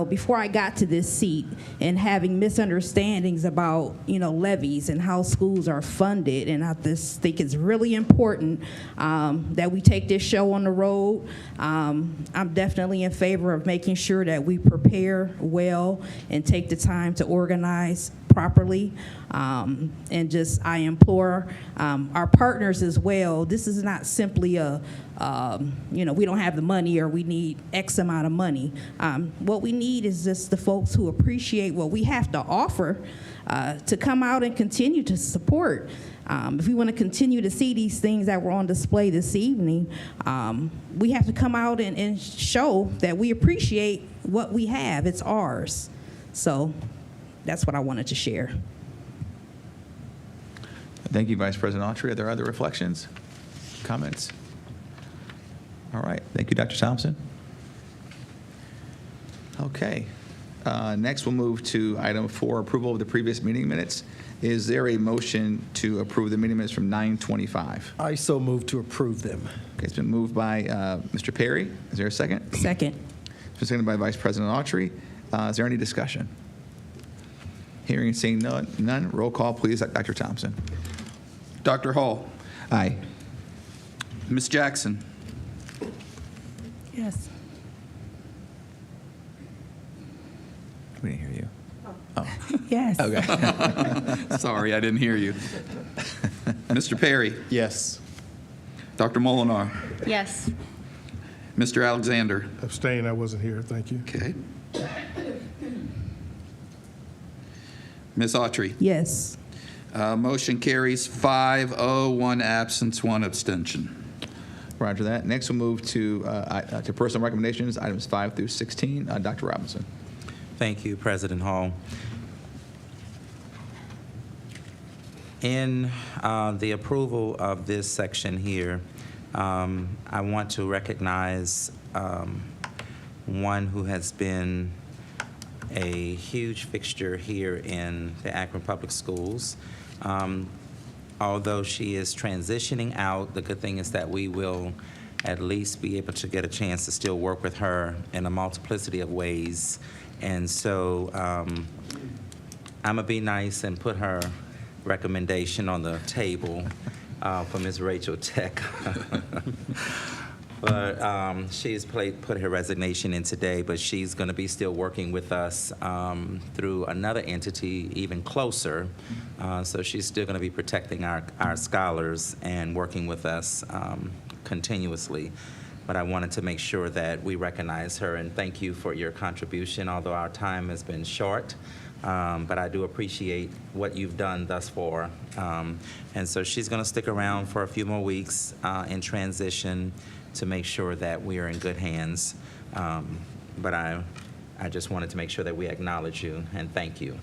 before I got to this seat and having misunderstandings about, levies and how schools are funded. And I just think it's really important that we take this show on the road. I'm definitely in favor of making sure that we prepare well and take the time to organize properly. And just, I implore our partners as well. This is not simply we don't have the money or we need X amount of money. What we need is just the folks who appreciate what we have to offer to come out and continue to support. If we want to continue to see these things that were on display this evening, we have to come out and show that we appreciate what we have. It's ours. So that's what I wanted to share. Thank you, Vice President Autry. Are there other reflections, comments? All right. Thank you, Dr. Thompson. Okay. Next, we'll move to item 4, approval of the previous meeting minutes. Is there a motion to approve the meeting minutes from 9:25? I so move to approve them. Okay, it's been moved by Mr. Perry. Is there a second? Second. It's been seconded by Vice President Autry. Is there any discussion? Hearing and seeing none, roll call, please. Dr. Thompson. Dr. Hall. Aye. Ms. Jackson. Yes. We didn't hear you. Oh. Yes. Okay. Sorry, I didn't hear you. Mr. Perry. Yes. Dr. Molinar. Yes. Mr. Alexander. Abstain, I wasn't here. Thank you. Okay. Ms. Autry. Yes. Motion carries 5-0, 1 absence, 1 abstention. Roger that. Next, we'll move to personal recommendations, items 5 through 16. Dr. Robinson. Thank you, President Hall. In the approval of this section here, I want to recognize one who has been a huge fixture here in the Akron Public Schools. Although she is transitioning out, the good thing is that we will at least be able to get a chance to still work with her in a multiplicity of ways. And so I'm going to be nice and put her recommendation on the table for Ms. Rachel Tech. But she's put her resignation in today, but she's going to be still working with us through another entity even closer. So she's still going to be protecting our scholars and working with us continuously. But I wanted to make sure that we recognize her and thank you for your contribution, although our time has been short. But I do appreciate what you've done thus far. And so she's going to stick around for a few more weeks in transition to make sure that we are in good hands. But I just wanted to make sure that we acknowledge you and thank you.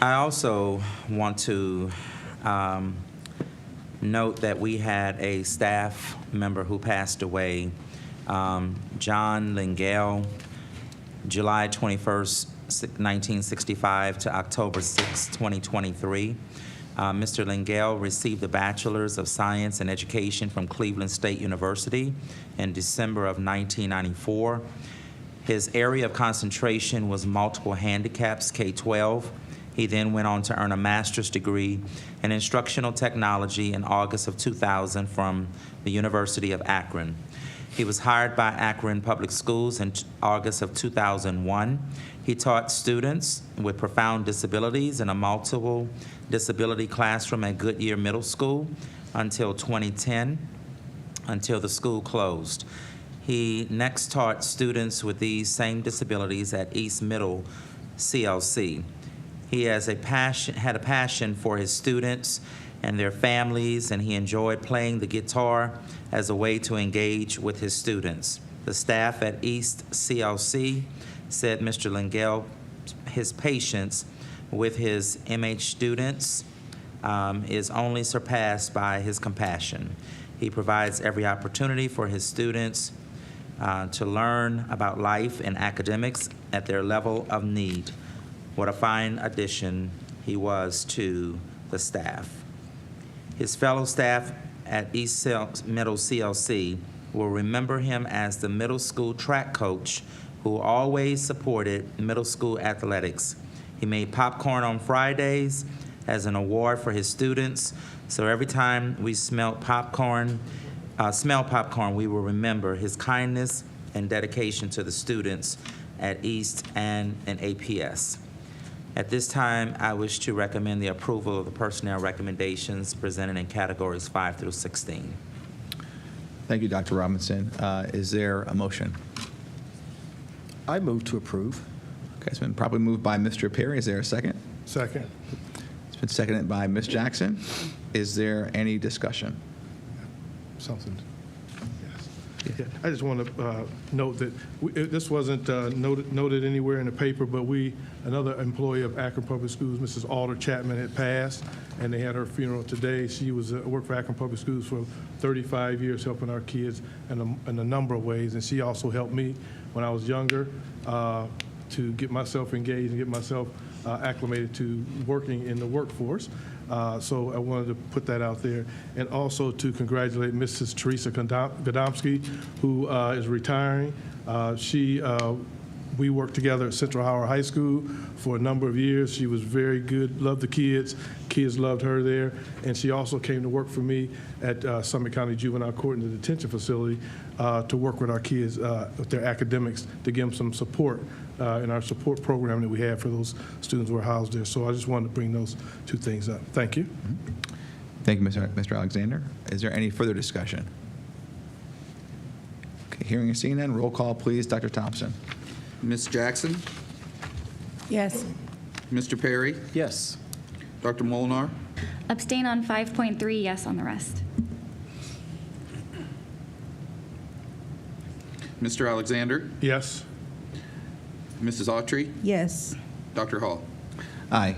I also want to note that we had a staff member who passed away, John Lingale, July 21st, 1965 to October 6, 2023. Mr. Lingale received a Bachelor's of Science in Education from Cleveland State University in December of 1994. His area of concentration was multiple handicaps, K-12. He then went on to earn a master's degree in instructional technology in August of 2000 from the University of Akron. He was hired by Akron Public Schools in August of 2001. He taught students with profound disabilities in a multiple disability classroom at Goodyear Middle School until 2010, until the school closed. He next taught students with these same disabilities at East Middle CLC. He had a passion for his students and their families, and he enjoyed playing the guitar as a way to engage with his students. The staff at East CLC said Mr. Lingale, his patience with his MH students is only surpassed by his compassion. He provides every opportunity for his students to learn about life and academics at their level of need. What a fine addition he was to the staff. His fellow staff at East Middle CLC will remember him as the middle school track coach who always supported middle school athletics. He made popcorn on Fridays as an award for his students, so every time we smell popcorn, we will remember his kindness and dedication to the students at East and APS. At this time, I wish to recommend the approval of the personnel recommendations presented in categories 5 through 16. Thank you, Dr. Robinson. Is there a motion? I move to approve. Okay, it's been probably moved by Mr. Perry. Is there a second? Second. It's been seconded by Ms. Jackson. Is there any discussion? Something. Yeah, I just want to note that this wasn't noted anywhere in the paper, but another employee of Akron Public Schools, Mrs. Alder Chapman, had passed, and they had her funeral today. She was worked for Akron Public Schools for 35 years, helping our kids in a number of ways, and she also helped me when I was younger to get myself engaged and get myself acclimated to working in the workforce. So I wanted to put that out there. And also to congratulate Mrs. Teresa Godomsky, who is retiring. We worked together at Central Howard High School for a number of years. She was very good, loved the kids. Kids loved her there. And she also came to work for me at Summit County Juvenile Court in the detention facility to work with our kids with their academics to give them some support in our support program that we have for those students who are housed there. So I just wanted to bring those two things up. Thank you. Thank you, Mr. Alexander. Is there any further discussion? Okay, hearing and seeing none, roll call, please. Dr. Thompson. Ms. Jackson? Yes. Mr. Perry? Yes. Dr. Molnar? Abstain on 5.3, yes on the rest. Mr. Alexander? Yes. Mrs. Autry? Yes. Dr. Hall? Aye.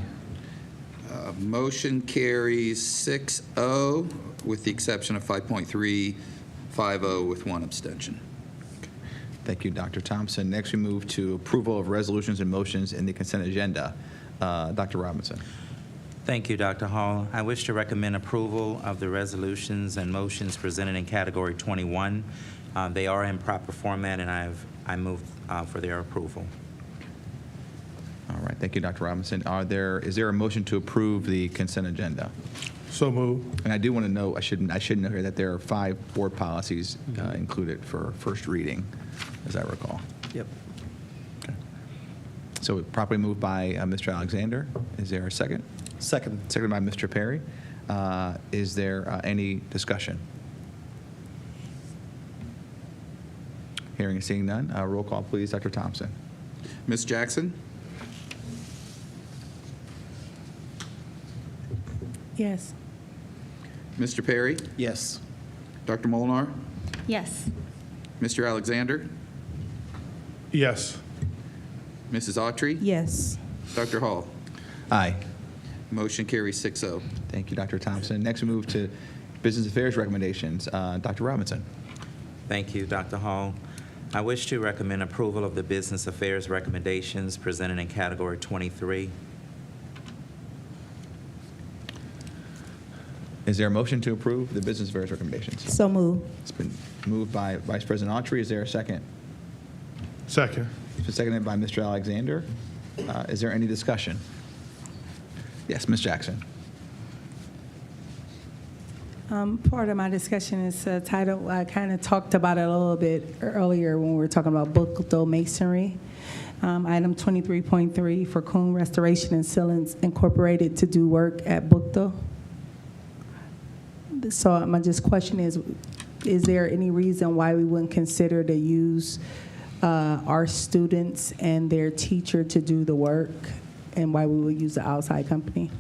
Motion carries 6-0 with the exception of 5.3, 5-0 with one abstention. Thank you, Dr. Thompson. Next, we move to approval of resolutions and motions in the consent agenda. Dr. Robinson. Thank you, Dr. Hall. I wish to recommend approval of the resolutions and motions presented in Category 21. They are in proper format, and I move for their approval. All right, thank you, Dr. Robinson. Is there a motion to approve the consent agenda? So moved. And I do want to note, I should note here that there are 5 board policies included for first reading, as I recall. Yep. Okay. So properly moved by Mr. Alexander. Is there a second? Second. Seconded by Mr. Perry. Is there any discussion? Hearing and seeing none. Roll call, please. Dr. Thompson. Ms. Jackson? Yes. Mr. Perry? Yes. Dr. Molnar? Yes. Mr. Alexander? Yes. Mrs. Autry? Yes. Dr. Hall? Aye. Motion carries 6-0. Thank you, Dr. Thompson. Next, we move to business affairs recommendations. Dr. Robinson. Thank you, Dr. Hall. I wish to recommend approval of the business affairs recommendations presented in Category 23. Is there a motion to approve the business affairs recommendations? So moved. It's been moved by Vice President Autry. Is there a second? Second. It's been seconded by Mr. Alexander. Is there any discussion? Yes, Ms. Jackson. Part of my discussion is titled, I kind of talked about it a little bit earlier when we were talking about Bookdo Masonry. Item 23.3 for Coon Restoration and Sealants Incorporated to do work at Bookdo. So my just question is there any reason why we wouldn't consider to use our students and their teacher to do the work, and why we would use the outside company?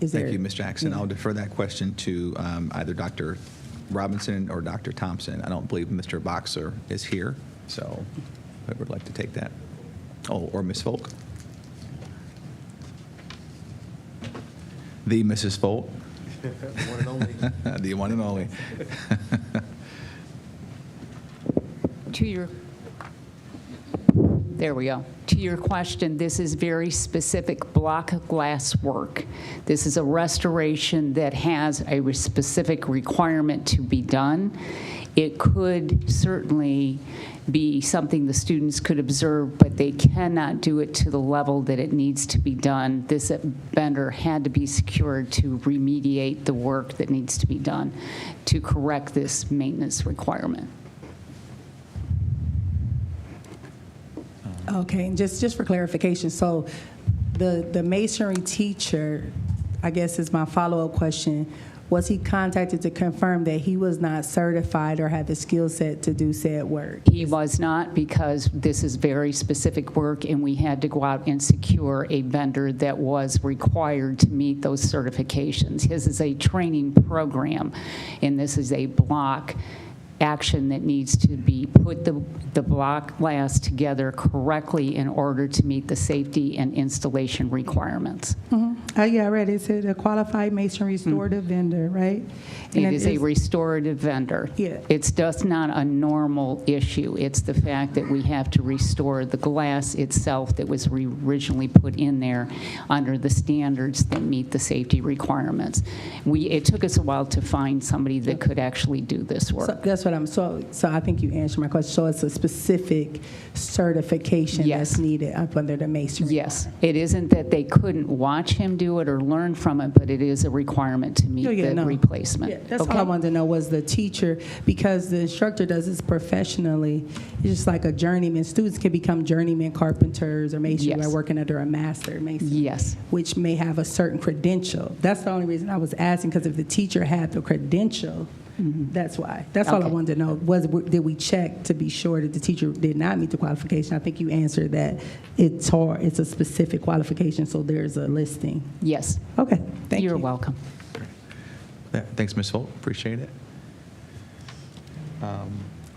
Thank you, Ms. Jackson. I'll defer that question to either Dr. Robinson or Dr. Thompson. I don't believe Mr. Boxer is here, so I would like to take that. Oh, or Ms. Folk. The Mrs. Folk. One and only. The one and only. There we go. To your question, this is very specific block glass work. This is a restoration that has a specific requirement to be done. It could certainly be something the students could observe, but they cannot do it to the level that it needs to be done. This vendor had to be secured to remediate the work that needs to be done to correct this maintenance requirement. Okay, and just for clarification, so the masonry teacher, I guess is my follow-up question, was he contacted to confirm that he was not certified or had the skill set to do said work? He was not, because this is very specific work, and we had to go out and secure a vendor that was required to meet those certifications. His is a training program, and this is a block action that needs to be put the block glass together correctly in order to meet the safety and installation requirements. Mm-hmm. Yeah, I read it. It said a qualified masonry restorative vendor, right? And It is a restorative vendor. Yeah. It's just not a normal issue. It's the fact that we have to restore the glass itself that was originally put in there under the standards that meet the safety requirements. It took us a while to find somebody that could actually do this work. So that's what so I think you answered my question. So it's a specific certification that's needed up under the masonry. Yes. It isn't that they couldn't watch him do it or learn from it, but it is a requirement to meet the replacement. Yeah, that's all I wanted to know was the teacher, because the instructor does this professionally. It's just like a journeyman. Students can become journeyman carpenters or masons by working under a master mason. Yes. Which may have a certain credential. That's the only reason I was asking, because if the teacher had the credential, that's why. That's all I wanted to know. Did we check to be sure that the teacher did not meet the qualification? I think you answered that it's hard. It's a specific qualification, so there's a listing. Yes. Okay. Thank you. You're welcome. Thanks, Ms. Folk. Appreciate it. Are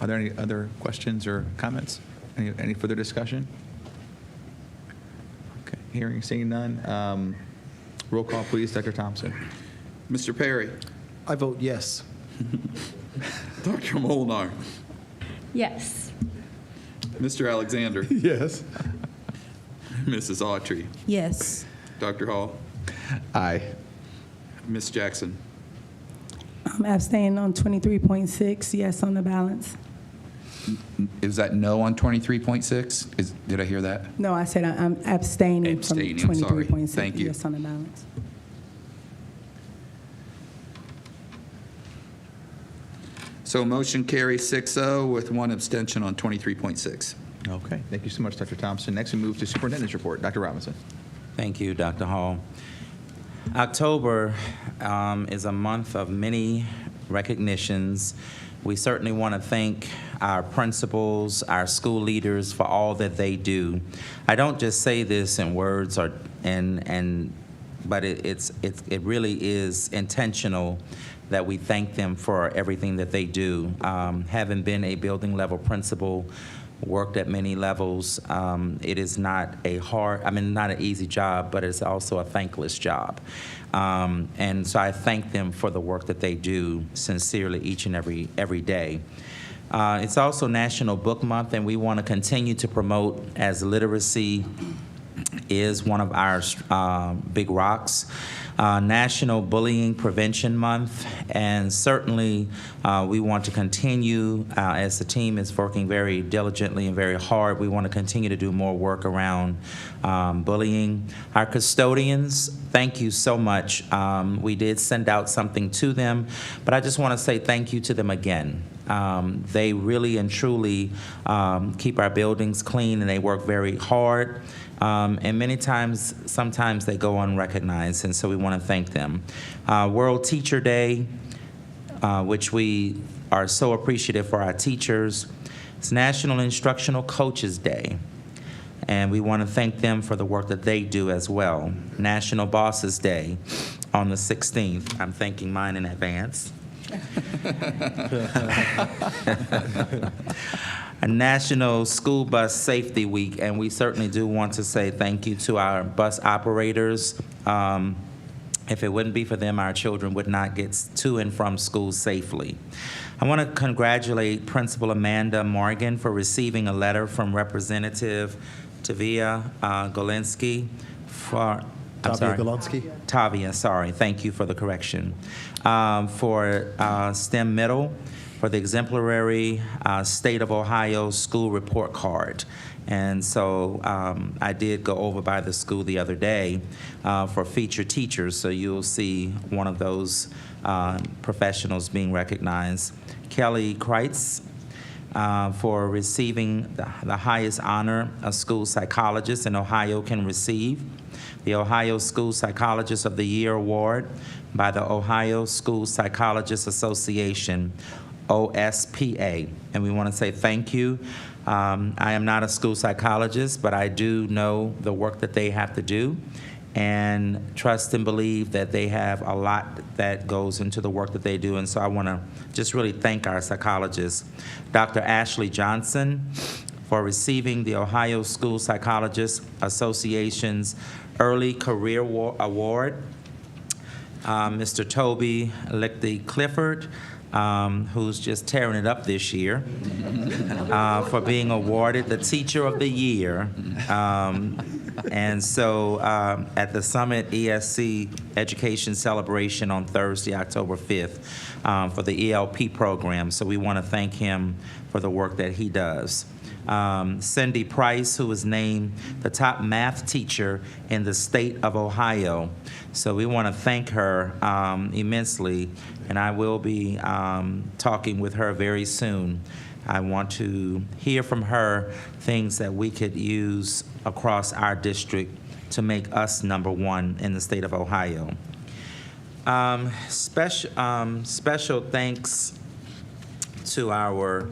there any other questions or comments? Any further discussion? Okay. Hearing, seeing none. Roll call, please. Dr. Thompson. Mr. Perry? I vote yes. Dr. Molnar? Yes. Mr. Alexander. Yes. Mrs. Autry. Yes. Dr. Hall. Aye. Ms. Jackson. I'm abstaining on 23.6, yes on the balance. Is that no on 23.6? Did I hear that? No, I said I'm abstaining from Abstaining, I'm sorry. 23.6, Thank you. yes on the balance. So motion carries 6-0 with one abstention on 23.6. Okay, thank you so much, Dr. Thompson. Next, we move to Superintendent's Report. Dr. Robinson. Thank you, Dr. Hall. October is a month of many recognitions. We certainly want to thank our principals, our school leaders for all that they do. I don't just say this in words, but it really is intentional that we thank them for everything that they do. Having been a building level principal, worked at many levels, it is not not an easy job, but it's also a thankless job. And so I thank them for the work that they do sincerely each and every day. It's also National Book Month, and we want to continue to promote, as literacy is one of our big rocks. National Bullying Prevention Month, and certainly we want to continue, as the team is working very diligently and very hard, we want to continue to do more work around bullying. Our custodians, thank you so much. We did send out something to them, but I just want to say thank you to them again. They really and truly keep our buildings clean, and they work very hard. And many times, sometimes they go unrecognized, and so we want to thank them. World Teacher Day, which we are so appreciative for our teachers. It's National Instructional Coaches Day, and we want to thank them for the work that they do as well. National Bosses Day on the 16th. I'm thanking mine in advance. A National School Bus Safety Week, and we certainly do want to say thank you to our bus operators. If it wouldn't be for them, our children would not get to and from school safely. I want to congratulate Principal Amanda Morgan for receiving a letter from Representative Tavia Golinsky for Tavia, sorry. Thank you for the correction. For STEM Middle, for the exemplary State of Ohio school report card. And so I did go over by the school the other day for featured teachers, so you'll see one of those professionals being recognized. Kelly Kreitz for receiving the highest honor a school psychologist in Ohio can receive, the Ohio School Psychologist of the Year Award by the Ohio School Psychologists Association, OSPA. And we want to say thank you. I am not a school psychologist, but I do know the work that they have to do, and trust and believe that they have a lot that goes into the work that they do. And so I want to just really thank our psychologists. Dr. Ashley Johnson for receiving the Ohio School Psychologists Association's Early Career Award. Mr. Toby Lichty Clifford, who's just tearing it up this year, for being awarded the Teacher of the Year. And so at the Summit ESC Education Celebration on Thursday, October 5th, for the ELP program. So we want to thank him for the work that he does. Cindy Price, who was named the top math teacher in the state of Ohio. So we want to thank her immensely, and I will be talking with her very soon. I want to hear from her things that we could use across our district to make us #1 in the state of Ohio. Special thanks to our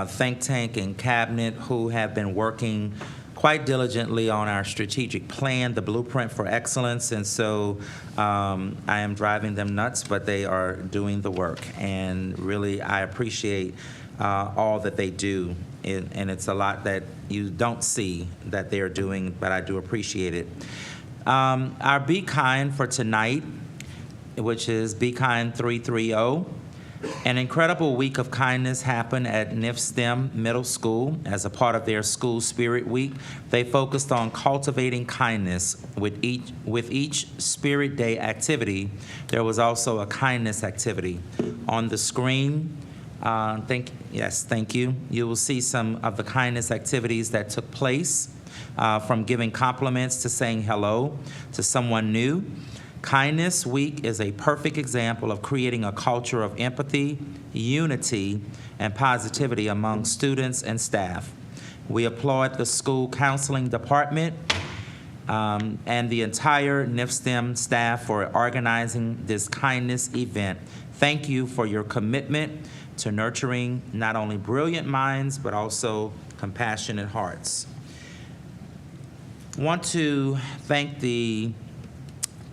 think tank and cabinet who have been working quite diligently on our strategic plan, the Blueprint for Excellence, and so I am driving them nuts, but they are doing the work, and really I appreciate all that they do, and it's a lot that you don't see that they're doing, but I do appreciate it. Our Be Kind for tonight, which is Be Kind 330, An incredible week of kindness happened at NIFSTEM Middle School. As a part of their School Spirit Week, they focused on cultivating kindness. With each Spirit Day activity, there was also a kindness activity. On the screen, thank you. You will see some of the kindness activities that took place, from giving compliments to saying hello to someone new. Kindness Week is a perfect example of creating a culture of empathy, unity, and positivity among students and staff. We applaud the school counseling department and the entire NIFSTEM staff for organizing this kindness event. Thank you for your commitment to nurturing not only brilliant minds, but also compassionate hearts. I want to thank the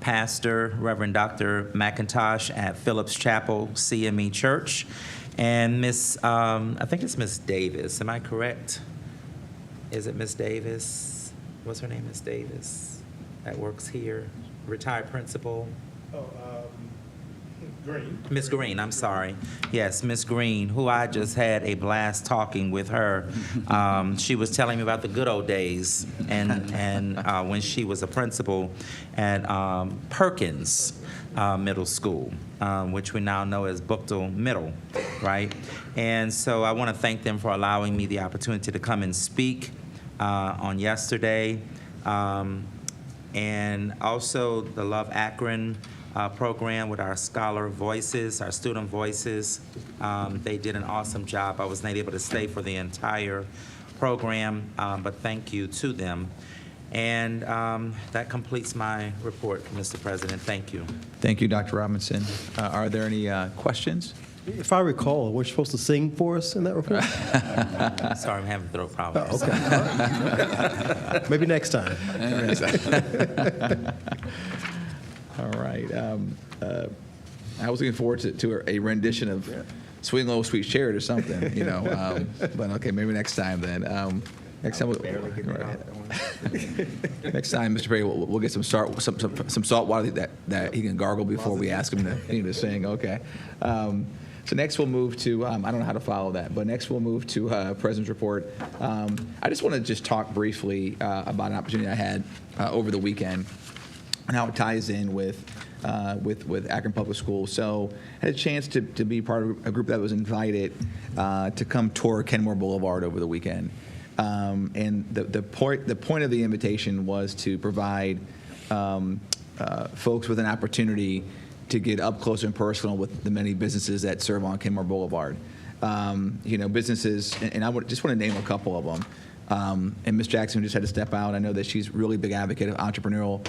pastor, Reverend Dr. McIntosh at Phillips Chapel CME Church, and I think it's Miss Davis. Am I correct? Is it Miss Davis? What's her name, Miss Davis? That works here, retired principal. Green. Miss Green, I'm sorry. Yes, Miss Green, who I just had a blast talking with her. She was telling me about the good old days and when she was a principal at Perkins Middle School, which we now know as Buchtel Middle, right? And so I want to thank them for allowing me the opportunity to come and speak on yesterday. And also the Love Akron program with our scholar voices, our student voices. They did an awesome job. I was not able to stay for the entire program, but thank you to them. And that completes my report, Mr. President. Thank you. Thank you, Dr. Robinson. Are there any questions? If I recall, we're supposed to sing for us in that report? Sorry, I'm having throat problems. Oh, okay. Maybe next time. All right. I was looking forward to a rendition of Swing Low, Sweet Chariot or something, but okay, maybe next time then. Next time, next time, Mr. Perry, we'll get some salt water that he can gargle before we ask him to sing. Okay. So next we'll move to, I don't know how to follow that, but next we'll move to President's Report. I just want to just talk briefly about an opportunity I had over the weekend and how it ties in with Akron Public Schools. So I had a chance to be part of a group that was invited to come tour Kenmore Boulevard over the weekend. And the point of the invitation was to provide folks with an opportunity to get up close and personal with the many businesses that serve on Kenmore Boulevard. Businesses, and I just want to name a couple of them. And Ms. Jackson just had to step out. I know that she's really a big advocate of entrepreneurial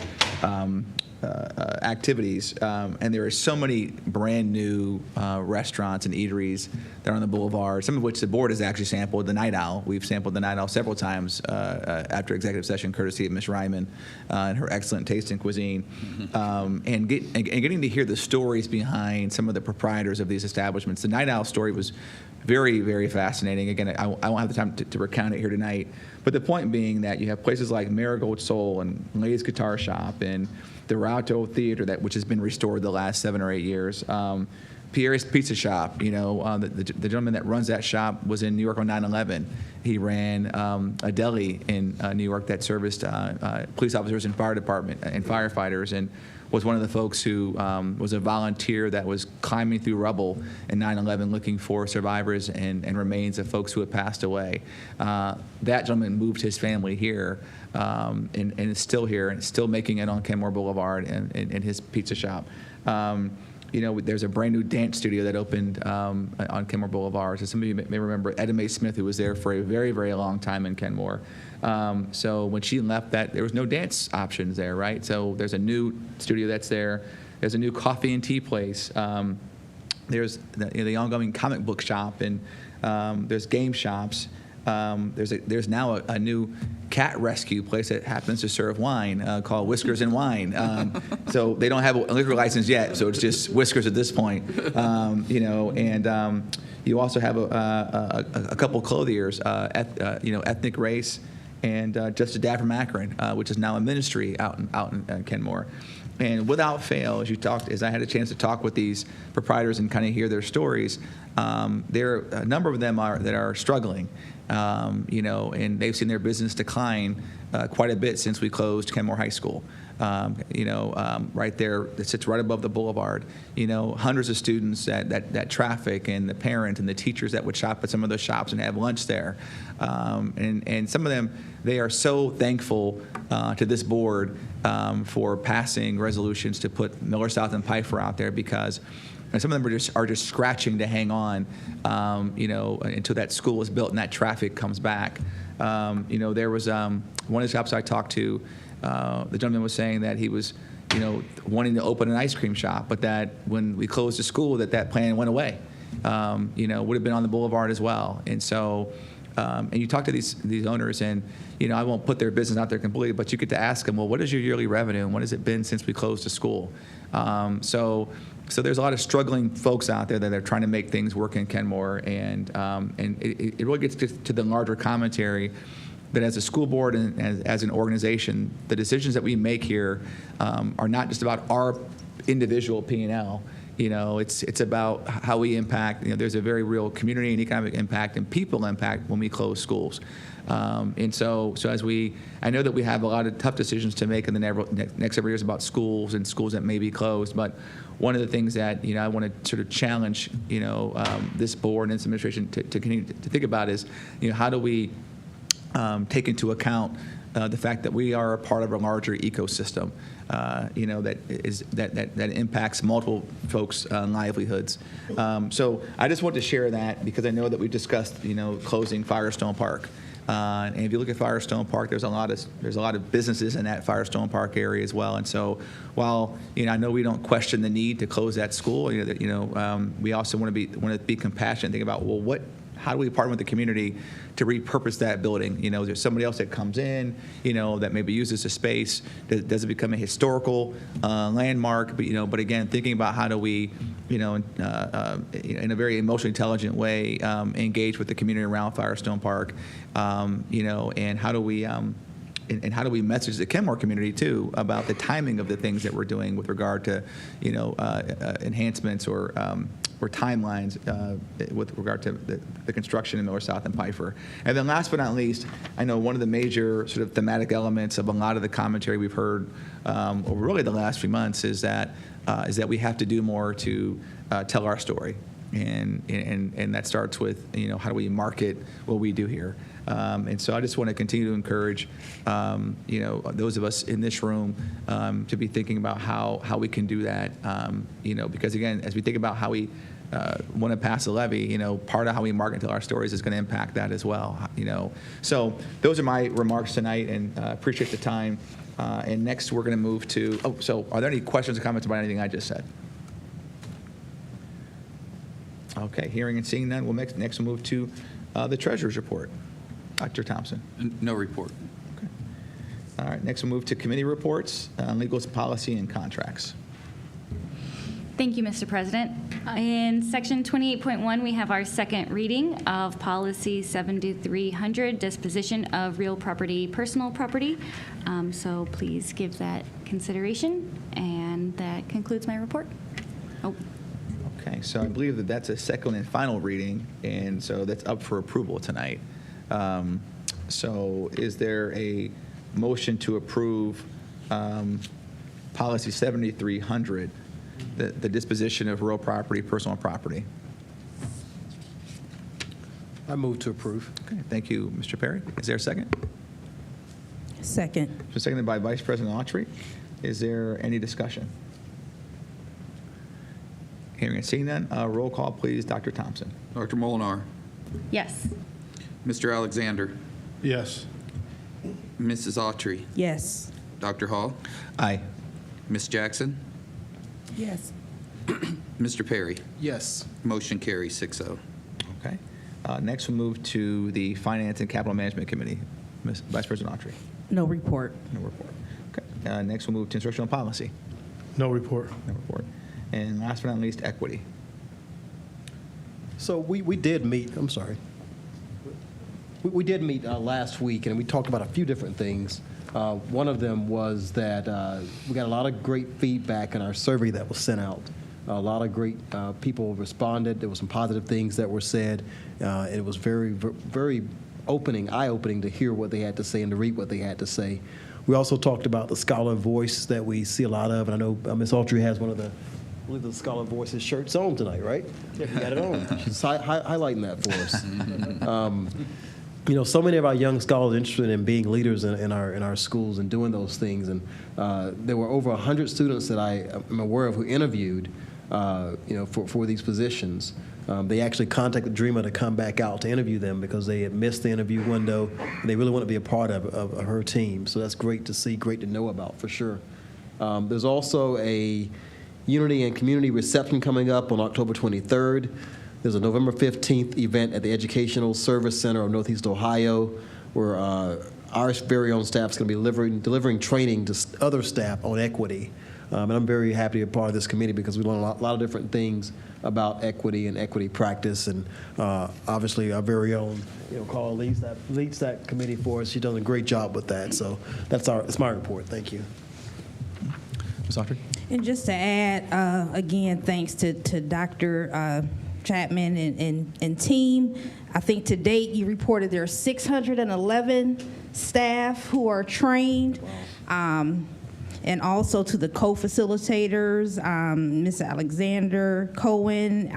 activities. And there are so many brand new restaurants and eateries that are on the boulevard, some of which the board has actually sampled. The Night Owl, we've sampled the Night Owl several times after executive session, courtesy of Ms. Ryman and her excellent taste in cuisine. And getting to hear the stories behind some of the proprietors of these establishments. The Night Owl story was very, very fascinating. Again, I won't have the time to recount it here tonight. But the point being that you have places like Marigold Soul and Lay's Guitar Shop and the Rialto Theater, which has been restored the last 7 or 8 years. Pierre's Pizza Shop, the gentleman that runs that shop was in New York on 9/11. He ran a deli in New York that serviced police officers and fire department and firefighters, and was one of the folks who was a volunteer that was climbing through rubble in 9/11 looking for survivors and remains of folks who had passed away. That gentleman moved his family here and is still here and still making it on Kenmore Boulevard in his pizza shop. There's a brand new dance studio that opened on Kenmore Boulevard. So some of you may remember Etta Mae Smith, who was there for a very, very long time in Kenmore. So when she left that, there was no dance options there, right? So there's a new studio that's there. There's a new coffee and tea place. There's the ongoing comic book shop, and there's game shops. There's now a new cat rescue place that happens to serve wine called Whiskers and Wine. So they don't have a liquor license yet, so it's just Whiskers at this point. You also have a couple clothiers, Ethnic Race and Just a Dad from Akron, which is now a ministry out in Kenmore. And without fail, as I had a chance to talk with these proprietors and kind of hear their stories, a number of them that are struggling, and they've seen their business decline quite a bit since we closed Kenmore High School. Right there, it sits right above the boulevard. Hundreds of students that traffic, and the parents and the teachers that would shop at some of those shops and have lunch there. And some of them, they are so thankful to this board for passing resolutions to put Miller South and Pfeiffer out there, because some of them are just scratching to hang on, until that school is built and that traffic comes back. There was one of the shops I talked to. The gentleman was saying that he was, wanting to open an ice cream shop, but that when we closed the school, that plan went away. Would have been on the boulevard as well. And so, and you talk to these owners, and I won't put their business out there completely, but you get to ask them, well, what is your yearly revenue, and what has it been since we closed the school? So there's a lot of struggling folks out there that are trying to make things work in Kenmore, and it really gets to the larger commentary that as a school board and as an organization, the decisions that we make here are not just about our individual P&L. It's about how we impact. There's a very real community and economic impact and people impact when we close schools. And so I know that we have a lot of tough decisions to make in the next several years about schools and schools that may be closed. But one of the things that I want to sort of challenge this board and this administration to continue to think about is how do we take into account the fact that we are a part of a larger ecosystem, that impacts multiple folks' livelihoods. So I just want to share that because I know that we discussed, closing Firestone Park. And if you look at Firestone Park, there's a lot of businesses in that Firestone Park area as well. And so while I know we don't question the need to close that school, we also want to be compassionate and think about, well, how do we partner with the community to repurpose that building? There's somebody else that comes in, that maybe uses the space. Does it become a historical landmark? But again, thinking about how do we, in a very emotionally intelligent way, engage with the community around Firestone Park, and how do we. And how do we message the Kenmore community too about the timing of the things that we're doing with regard to, enhancements or timelines with regard to the construction in Miller South and Pfeiffer. And then last but not least, I know one of the major sort of thematic elements of a lot of the commentary we've heard over really the last few months is that we have to do more to tell our story. And that starts with, how do we market what we do here? And so I just want to continue to encourage, those of us in this room to be thinking about how we can do that, because again, as we think about how we want to pass a levy, part of how we market and tell our stories is going to impact that as well, So those are my remarks tonight, and appreciate the time. And next we're going to move to, so are there any questions or comments about anything I just said? Okay, hearing and seeing none, we'll next we'll move to the treasurer's report. Dr. Thompson. No report. Okay. All right, next we'll move to committee reports, legal policy and contracts. Thank you, Mr. President. In section 28.1, we have our second reading of policy 7300, disposition of real property, personal property. So please give that consideration, and that concludes my report. Okay, so I believe that's a second and final reading, and so that's up for approval tonight. So is there a motion to approve policy 7300, the disposition of real property, personal property? I move to approve. Okay, thank you, Mr. Perry. Is there a second? Second. So seconded by Vice President Autry. Is there any discussion? Hearing and seeing none, roll call, please. Dr. Thompson. Dr. Molinar. Yes. Mr. Alexander. Yes. Mrs. Autry. Yes. Dr. Hall. Aye. Ms. Jackson. Yes. Mr. Perry. Yes. Motion carries 6-0. Okay. Next, we'll move to the Finance and Capital Management Committee. Ms. Vice President Autry. No report. No report. Okay. Next, we'll move to instructional policy. No report. No report. And last but not least, equity. So we did meet, I'm sorry. We did meet last week, and we talked about a few different things. One of them was that we got a lot of great feedback in our survey that was sent out. A lot of great people responded. There were some positive things that were said. It was very, very eye-opening to hear what they had to say and to read what they had to say. We also talked about the scholar voice that we see a lot of, and I know Ms. Autry has one of the, I believe the Scholar Voices shirts on tonight, right? Yeah, you got it on. She's highlighting that for us. You know, so many of our young scholars are interested in being leaders in our schools and doing those things. And there were over 100 students that I am aware of who interviewed, you know, for these positions. They actually contacted Dreama to come back out to interview them because they had missed the interview window, and they really want to be a part of her team. So that's great to see, great to know about, for sure. There's also a Unity and Community reception coming up on October 23rd. There's a November 15th event at the Educational Service Center of Northeast Ohio, where our very own staff is going to be delivering training to other staff on equity. And I'm very happy to be a part of this committee because we learn a lot of different things about equity and equity practice. And obviously, our very own, you know, Carl leads that committee for us. She's done a great job with that. So that's my report. Thank you. Ms. Autry? And just to add, again, thanks to Dr. Chapman and team. I think to date you reported there are 611 staff who are trained. And also to the co-facilitators, Ms. Alexander Cohen,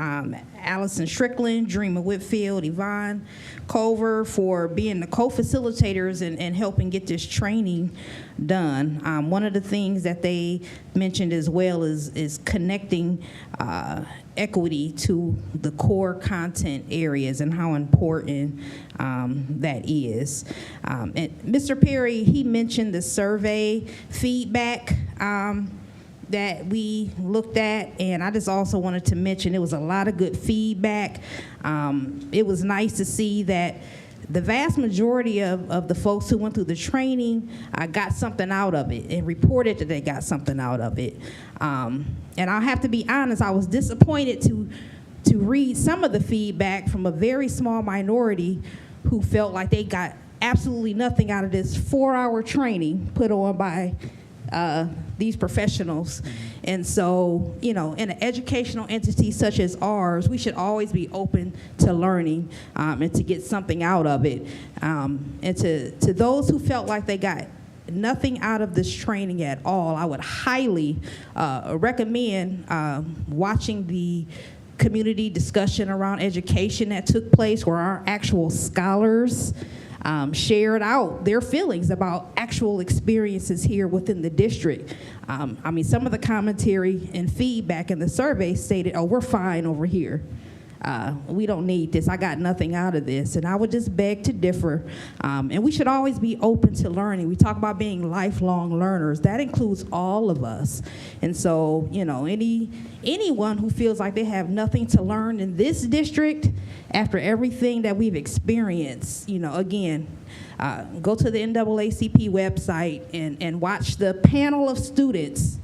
Allison Strickland, Dreama Whitfield, Yvonne Culver for being the co-facilitators and helping get this training done. One of the things that they mentioned as well is connecting equity to the core content areas and how important that is. And Mr. Perry, he mentioned the survey feedback that we looked at, and I just also wanted to mention it was a lot of good feedback. It was nice to see that the vast majority of the folks who went through the training got something out of it and reported that they got something out of it. And I'll have to be honest, I was disappointed to read some of the feedback from a very small minority who felt like they got absolutely nothing out of this 4-hour training put on by these professionals. And so, you know, in an educational entity such as ours, we should always be open to learning and to get something out of it. And to those who felt like they got nothing out of this training at all, I would highly recommend watching the community discussion around education that took place, where our actual scholars shared out their feelings about actual experiences here within the district. I mean, some of the commentary and feedback in the survey stated, oh, we're fine over here. We don't need this. I got nothing out of this. And I would just beg to differ. And we should always be open to learning. We talk about being lifelong learners. That includes all of us. And so, you know, anyone who feels like they have nothing to learn in this district after everything that we've experienced, you know, again, go to the NAACP website and watch the panel of students.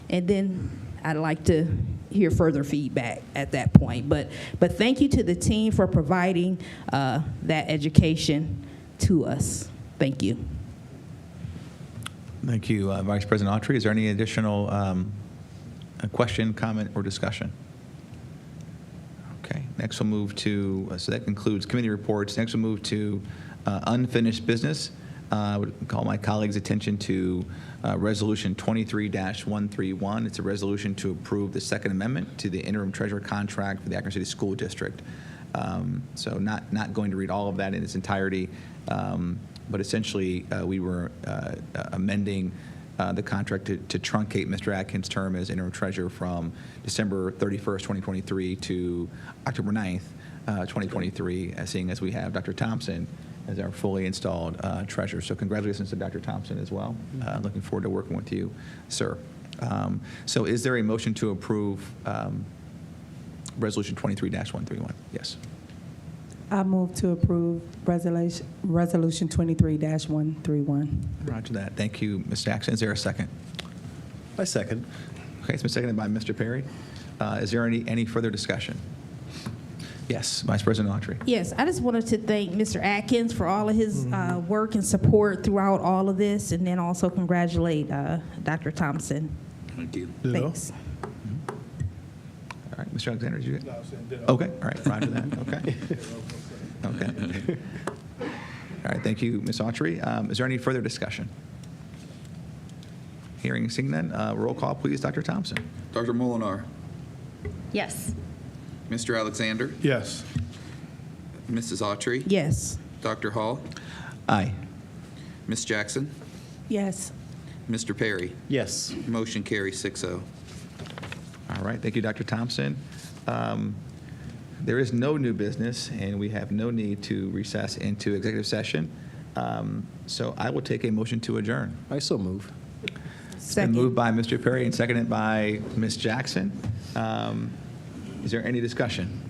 And then I'd like to hear further feedback at that point. But thank you to the team for providing that education to us. Thank you. Thank you, Vice President Autry. Is there any additional question, comment, or discussion? Okay, next we'll move to, so that concludes committee reports. Next we'll move to unfinished business. I would call my colleagues' attention to Resolution 23-131. It's a resolution to approve the Second Amendment to the interim treasurer contract for the Akron City School District. So not going to read all of that in its entirety, but essentially we were amending the contract to truncate Mr. Atkins' term as interim treasurer from December 31st, 2023 to October 9th, 2023, seeing as we have Dr. Thompson as our fully installed treasurer. So congratulations to Dr. Thompson as well. Looking forward to working with you, sir. So is there a motion to approve Resolution 23-131? Yes. I move to approve Resolution 23-131. Roger that. Thank you, Ms. Jackson. Is there a second? I second. Okay, it's been seconded by Mr. Perry. Is there any further discussion? Yes, Vice President Autry. Yes, I just wanted to thank Mr. Atkins for all of his work and support throughout all of this, and then also congratulate Dr. Thompson. Thank you. Thanks. All right, Mr. Alexander, did you? Okay, all right, roger that, okay. Okay. All right, thank you, Ms. Autry. Is there any further discussion? Hearing and seeing none, roll call, please, Dr. Thompson. Dr. Molinar, Yes. Mr. Alexander, Yes. Mrs. Autry, Yes. Dr. Hall, Aye. Ms. Jackson, Yes. Mr. Perry. Yes. Motion carries 6-0. All right, thank you, Dr. Thompson. There is no new business, and we have no need to recess into executive session. So I will take a motion to adjourn. I so move. It's been moved by Mr. Perry and seconded by Ms. Jackson. Is there any discussion?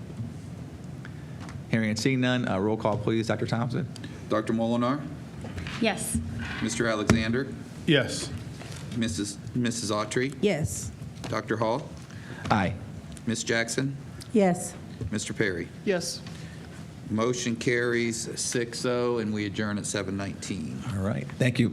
Hearing and seeing none, roll call, please, Dr. Thompson. Dr. Molinar, Yes. Mr. Alexander, Yes. Mrs. Autry, Yes. Dr. Hall, Aye. Ms. Jackson, Yes. Mr. Perry. Yes. Motion carries 6-0, and we adjourn at 7:19. All right, thank you.